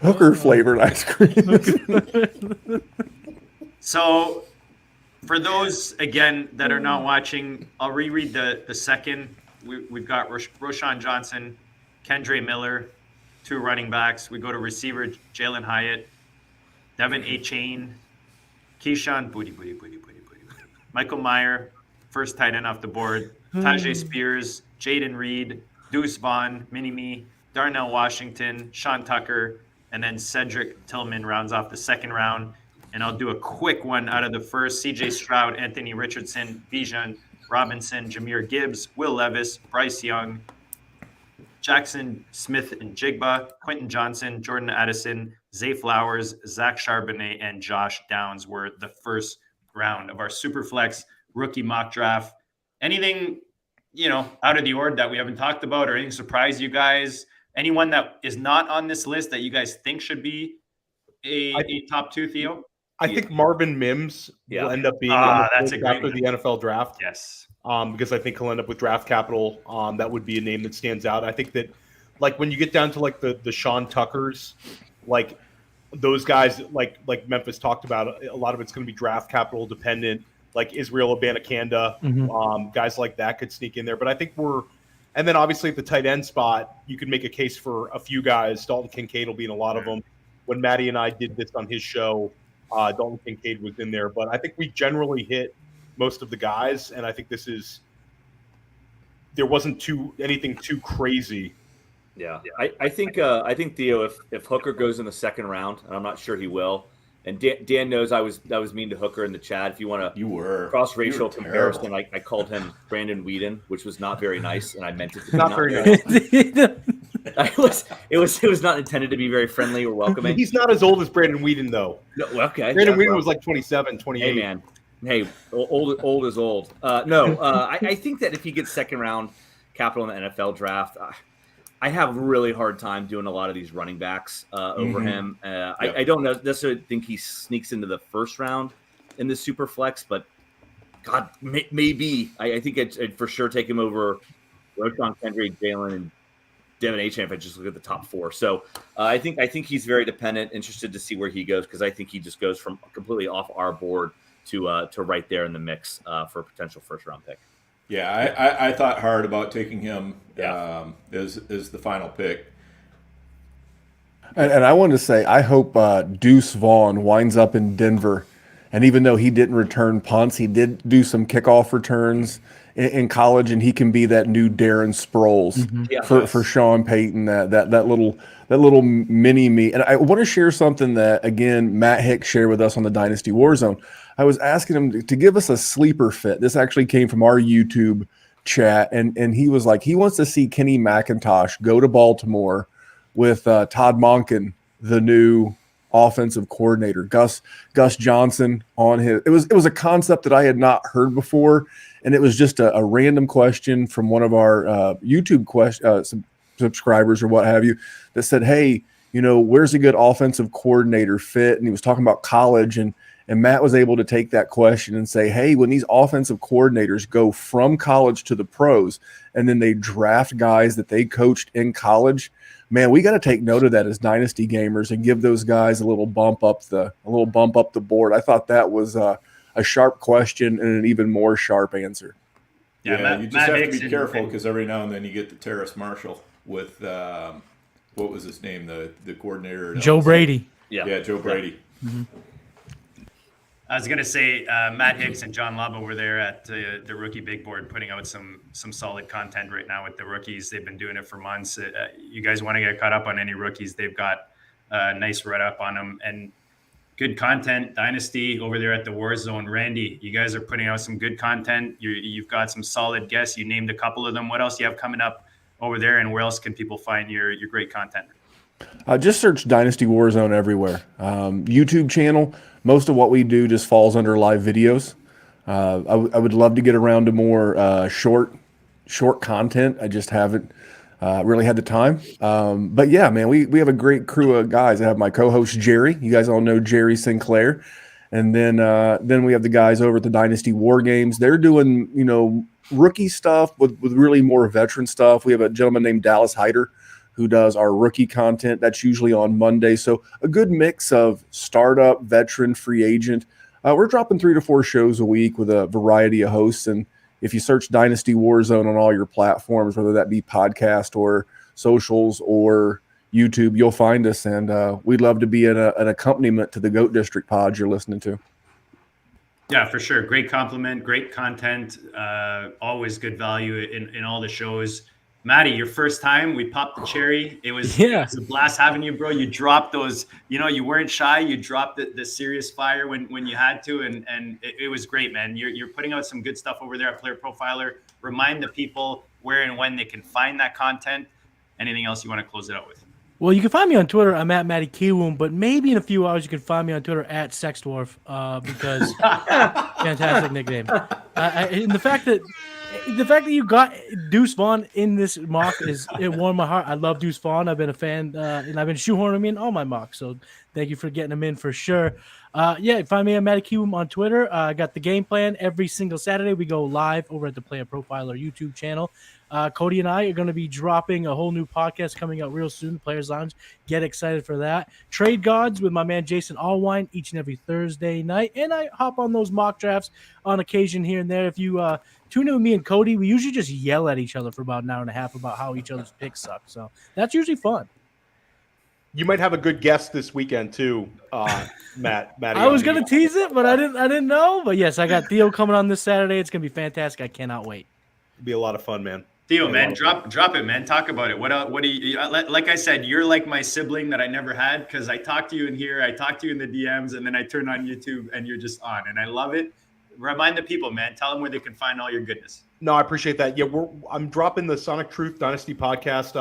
[SPEAKER 3] Hooker flavored ice cream.
[SPEAKER 1] So, for those again that are not watching, I'll reread the second. We've got Roshan Johnson, Kendre Miller, 2 running backs. We go to receiver Jalen Hyatt, Devin A. Chain, Keyshawn Booty, Michael Meyer, first tight end off the board, Tajay Spears, Jaden Reed, Deuce Vaughn, Mini-Me, Darnell Washington, Sean Tucker, and then Cedric Tillman rounds off the second round. And I'll do a quick one out of the first. CJ Stroud, Anthony Richardson, Bijan Robinson, Jahmyr Gibbs, Will Levis, Bryce Young, Jackson Smith and Jigba, Quentin Johnson, Jordan Addison, Zay Flowers, Zach Charbonnet, and Josh Downs were the first round of our Superflex rookie mock draft. Anything, out of the order that we haven't talked about, or anything surprise you guys? Anyone that is not on this list that you guys think should be a top 2, Theo?
[SPEAKER 6] I think Marvin Mims will end up being
[SPEAKER 1] that's a great
[SPEAKER 6] after the NFL draft.
[SPEAKER 1] Yes.
[SPEAKER 6] Because I think he'll end up with draft capital. That would be a name that stands out. I think that, when you get down to the Sean Tuckers, those guys, like Memphis talked about, a lot of it's going to be draft capital dependent. Like Israel Abanikanda, guys like that could sneak in there. But I think and then obviously at the tight end spot, you could make a case for a few guys. Dalton Kincaid will be in a lot of them. When Matty and I did this on his show, Dalton Kincaid was in there. But I think we generally hit most of the guys, and I think there wasn't anything too crazy.
[SPEAKER 5] Yeah. I think Theo, if Hooker goes in the second round, and I'm not sure he will, and Dan knows I was mean to Hooker in the chat. If you want to cross-racial comparison, I called him Brandon Whedon, which was not very nice, and I meant it to be
[SPEAKER 6] Not very nice.
[SPEAKER 5] It was not intended to be very friendly or welcoming.
[SPEAKER 6] He's not as old as Brandon Whedon, though.
[SPEAKER 5] No, okay.
[SPEAKER 6] Brandon Whedon was like 27, 28.
[SPEAKER 5] Hey, man. Hey, old is old. I think that if he gets second round capital in the NFL draft, I have a really hard time doing a lot of these running backs over him. I don't necessarily think he sneaks into the first round in the Superflex, but God, maybe. I think I'd for sure take him over Roshan Kendrick, Jalen, and DOMiNATE if I just look at the top 4. So I think he's very dependent, interested to see where he goes, because I think he just goes from completely off our board to right there in the mix for a potential first-round pick.
[SPEAKER 4] Yeah, I thought hard about taking him as the final pick.
[SPEAKER 3] And I wanted to say, I hope Deuce Vaughn winds up in Denver. And even though he didn't return punts, he did do some kickoff returns in college, and he can be that new Darren Sproles for Sean Payton, that little mini me. And I want to share something that, again, Matt Hicks shared with us on the Dynasty Warzone. I was asking him to give us a sleeper fit. This actually came from our YouTube chat, and he was like, he wants to see Kenny McIntosh go to Baltimore with Todd Monken, the new offensive coordinator, Gus Johnson on his. It was a concept that I had not heard before, and it was just a random question from one of our YouTube subscribers or what have you that said, hey, where's a good offensive coordinator fit? And he was talking about college, and Matt was able to take that question and say, hey, when these offensive coordinators go from college to the pros and then they draft guys that they coached in college, man, we got to take note of that as Dynasty gamers and give those guys a little bump up the board. I thought that was a sharp question and an even more sharp answer.
[SPEAKER 4] Yeah, you just have to be careful, because every now and then you get the Terrace Marshall with what was his name, the coordinator?
[SPEAKER 7] Joe Brady.
[SPEAKER 4] Yeah, Joe Brady.
[SPEAKER 7] Mm-hmm.
[SPEAKER 1] I was going to say Matt Hicks and John Lubba were there at the ROOKiE Big Board putting out some solid content right now with the rookies. They've been doing it for months. You guys want to get caught up on any rookies, they've got a nice write-up on them. And good content, Dynasty over there at the Warzone. Randy, you guys are putting out some good content. You've got some solid guests. You named a couple of them. What else do you have coming up over there, and where else can people find your great content?
[SPEAKER 3] Just search Dynasty Warzone everywhere. YouTube channel. Most of what we do just falls under live videos. I would love to get around to more short content. I just haven't really had the time. But yeah, man, we have a great crew of guys. I have my co-host Jerry. You guys all know Jerry Sinclair. And then we have the guys over at the Dynasty War Games. They're doing, rookie stuff with really more veteran stuff. We have a gentleman named Dallas Hyder who does our rookie content. That's usually on Monday. So a good mix of startup, veteran, free agent. We're dropping 3 to 4 shows a week with a variety of hosts. And if you search Dynasty Warzone on all your platforms, whether that be podcast or socials or YouTube, you'll find us. And we'd love to be an accompaniment to the GOAT District pods you're listening to.
[SPEAKER 1] Yeah, for sure. Great compliment, great content, always good value in all the shows. Matty, your first time, we popped the cherry. It was a blast having you, bro. You dropped those, you weren't shy. You dropped the serious fire when you had to, and it was great, man. You're putting out some good stuff over there at Player Profiler. Remind the people where and when they can find that content. Anything else you want to close it out with?
[SPEAKER 7] Well, you can find me on Twitter. I'm at MATTY KiWOOM, but maybe in a few hours you can find me on Twitter at Sexdwarf because fantastic nickname. And the fact that you got Deuce Vaughn in this mock it warmed my heart. I love Deuce Vaughn. I've been a fan, and I've been shoehorning him in all my mocks. So thank you for getting him in for sure. Find me at MATTY KiWOOM on Twitter. I got the game plan every single Saturday. We go live over at the Player Profiler YouTube channel. Cody and I are going to be dropping a whole new podcast coming out real soon, Players Lounge. Get excited for that. Trade Gods with my man Jason Allwine each and every Thursday night. And I hop on those mock drafts on occasion here and there. If you tune in with me and Cody, we usually just yell at each other for about an hour and a half about how each other's picks suck. So that's usually fun.
[SPEAKER 6] You might have a good guest this weekend too, Matt.
[SPEAKER 7] I was going to tease it, but I didn't know. But yes, I got Theo coming on this Saturday. It's going to be fantastic. I cannot wait.
[SPEAKER 6] It'll be a lot of fun, man.
[SPEAKER 1] Theo, man, drop it, man. Talk about it. What do you like? I said, you're like my sibling that I never had, because I talk to you in here, I talk to you in the DMs, and then I turn on YouTube and you're just on, and I love it. remind the people, man. Tell them where they can find all your goodness.
[SPEAKER 6] No, I appreciate that. Yeah, I'm dropping the Sonic Truth Dynasty podcast.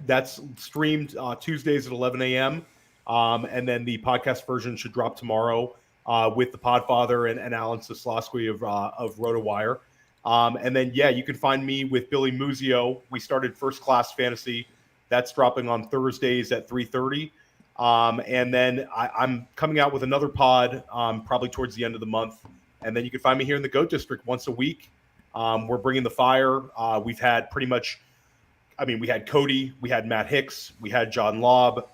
[SPEAKER 6] That's streamed Tuesdays at 11 a.m. And then the podcast version should drop tomorrow with the Podfather and Alan Sosloski of RotoWire. And then, yeah, you can find me with Billy Muzio. We started First Class Fantasy. That's dropping on Thursdays at 3:30. And then I'm coming out with another pod probably towards the end of the month. And then you can find me here in the GOAT District once a week. We're bringing the fire. We've had pretty much, we had Cody, we had Matt Hicks, we had John Lobb,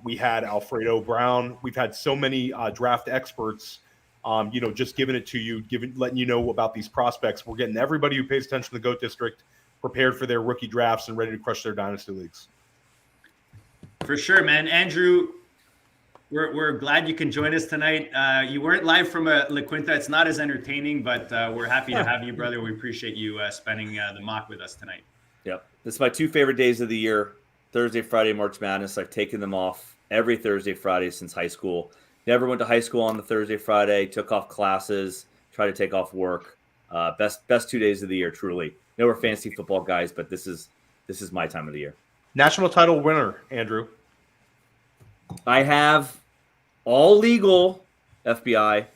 [SPEAKER 6] we had Alfredo Brown. We've had so many draft experts, just giving it to you, letting you know about these prospects. We're getting everybody who pays attention to the GOAT District prepared for their rookie drafts and ready to crush their dynasty leagues.
[SPEAKER 1] For sure, man. Andrew, we're glad you can join us tonight. You weren't live from La Quinta. It's not as entertaining, but we're happy to have you, brother. We appreciate you spending the mock with us tonight.
[SPEAKER 5] Yep. This is my 2 favorite days of the year, Thursday, Friday, March Madness. I've taken them off every Thursday, Friday since high school. Never went to high school on the Thursday, Friday, took off classes, tried to take off work. Best 2 days of the year, truly. No, we're fantasy football guys, but this is my time of the year.
[SPEAKER 6] National title winner, Andrew.
[SPEAKER 5] I have all legal FBI.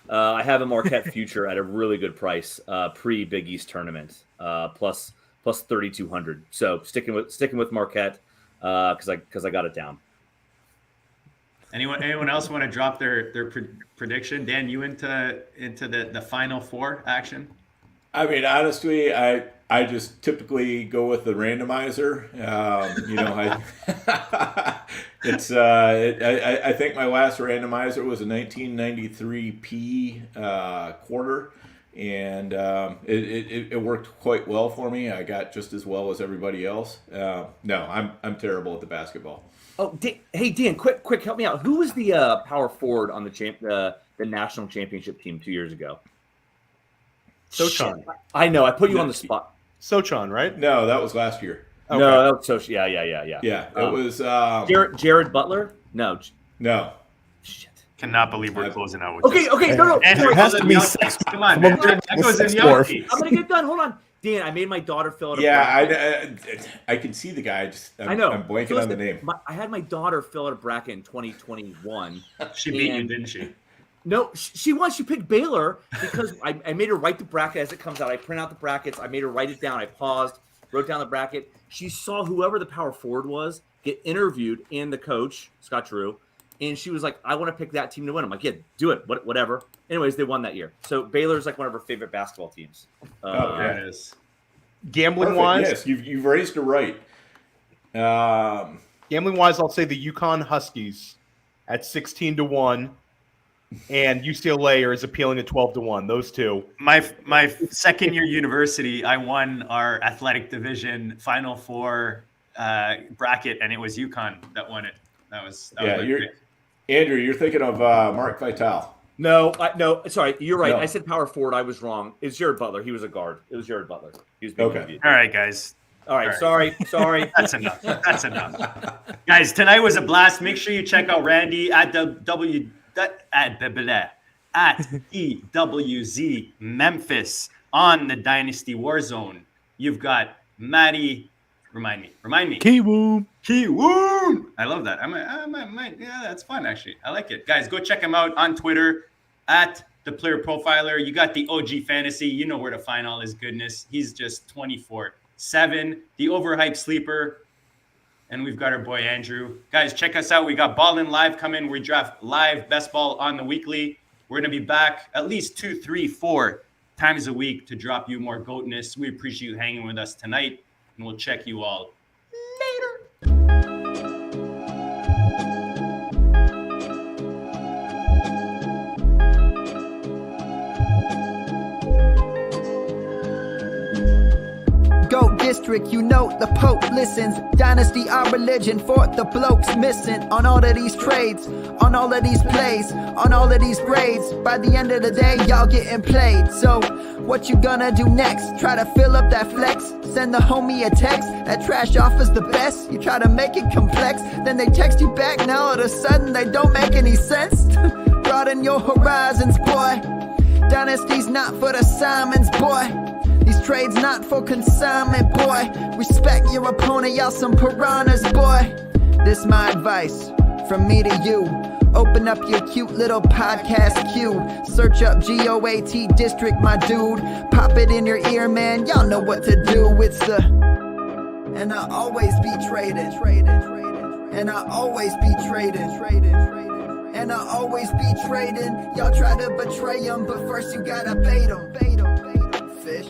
[SPEAKER 5] I have a Marquette future at a really good price, pre-Big East tournament, plus 3,200. So sticking with Marquette because I got it down.
[SPEAKER 1] Anyone else want to drop their prediction? Dan, you into the Final Four action?
[SPEAKER 4] I mean, honestly, I just typically go with the randomizer. I think my last randomizer was a 1993 P quarter, and it worked quite well for me. I got just as well as everybody else. No, I'm terrible at the basketball.
[SPEAKER 5] Oh, hey Dan, quick, help me out. Who was the power forward on the national championship team 2 years ago?
[SPEAKER 6] Sochan.
[SPEAKER 5] I know. I put you on the spot.
[SPEAKER 6] Sochan, right?
[SPEAKER 4] No, that was last year.
[SPEAKER 6] Okay.
[SPEAKER 5] No, that was Sochan. Yeah.
[SPEAKER 4] Yeah, it was
[SPEAKER 5] Jared Butler. No. Shit.
[SPEAKER 1] Cannot believe we're closing out with
[SPEAKER 5] Okay. No.
[SPEAKER 1] Andrew,
[SPEAKER 3] It has to be
[SPEAKER 1] come on, man. That goes in Yankees.
[SPEAKER 5] I'm gonna get done. Hold on, Dan. I made my daughter fill out a
[SPEAKER 4] bracket. I can see the guy.
[SPEAKER 5] I know.
[SPEAKER 4] I'm blanking on the name.
[SPEAKER 5] I had my daughter fill out a bracket in 2021.
[SPEAKER 1] She beat you, didn't she?
[SPEAKER 5] No, she won. She picked Baylor because I made her write the bracket as it comes out. I print out the brackets. I made her write it down. I paused, wrote down the bracket. She saw whoever the power forward was get interviewed and the coach, Scott Drew, and she was like, I want to pick that team to win. I'm like, yeah, do it, whatever. Anyways, they won that year. So Baylor's like one of her favorite basketball teams.
[SPEAKER 1] There it is.
[SPEAKER 6] Gambling wise,
[SPEAKER 4] yes, you've raised it right.
[SPEAKER 6] Gambling wise, I'll say the UConn Huskies at 16-1. And UCLA are as appealing at 12-1. Those two.
[SPEAKER 1] My second year university, I won our athletic division Final Four bracket, and it was UConn that won it. That was
[SPEAKER 4] Andrew. You're thinking of Mark Vital.
[SPEAKER 5] No, sorry, you're right.
[SPEAKER 4] No.
[SPEAKER 5] I said power forward. I was wrong. It's Jared Butler. He was a guard. It was Jared Butler. He was being interviewed.
[SPEAKER 1] All right, guys.
[SPEAKER 5] All right. Sorry.
[SPEAKER 1] That's enough. Guys, tonight was a blast. Make sure you check out Randy at at EWZ Memphis on the Dynasty Warzone. You've got Matty. Remind me.
[SPEAKER 7] KiWOOM.
[SPEAKER 1] I love that. I might. Yeah, that's fun actually. I like it. Guys, go check him out on Twitter at the Player Profiler. You got the OG Fantasy. You know where to find all his goodness. He's just 24/7. The overhyped sleeper. And we've got our boy Andrew. Guys, check us out. We got Ballin' Live coming. We draft live best ball on the weekly. We're going to be back at least 2, 3, 4 times a week to drop you more goatness. We appreciate you hanging with us tonight, and we'll check you all later.
[SPEAKER 2] GOAT District, you know the Pope listens. Dynasty, our religion, for the blokes missing. On all of these trades, on all of these plays, on all of these grades. By the end of the day, y'all getting played. So, what you gonna do next? Try to fill up that flex? Send the homie a text. That trash offers the best. You try to make it complex, then they text you back. Now all of a sudden they don't make any sense. Broaden your horizons, boy. Down Dynasty's not for the Simons, boy. These trades not for consignment, boy. Respect your opponent, y'all some piranhas, boy. This my advice from me to you. Open up your cute little podcast queue. Search up GOAT District, my dude. Pop it in your ear, man. Y'all know what to do. It's the and I always be traded. And I always be traded. And I always be trading. Y'all try to betray them, but first you gotta bait them. Fish.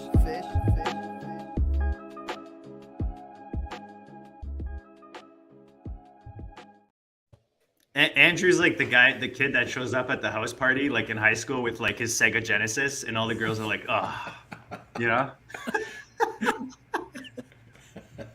[SPEAKER 1] Andrew's like the kid that shows up at the house party, like in high school with like his Sega Genesis, and all the girls are like, oh, you know?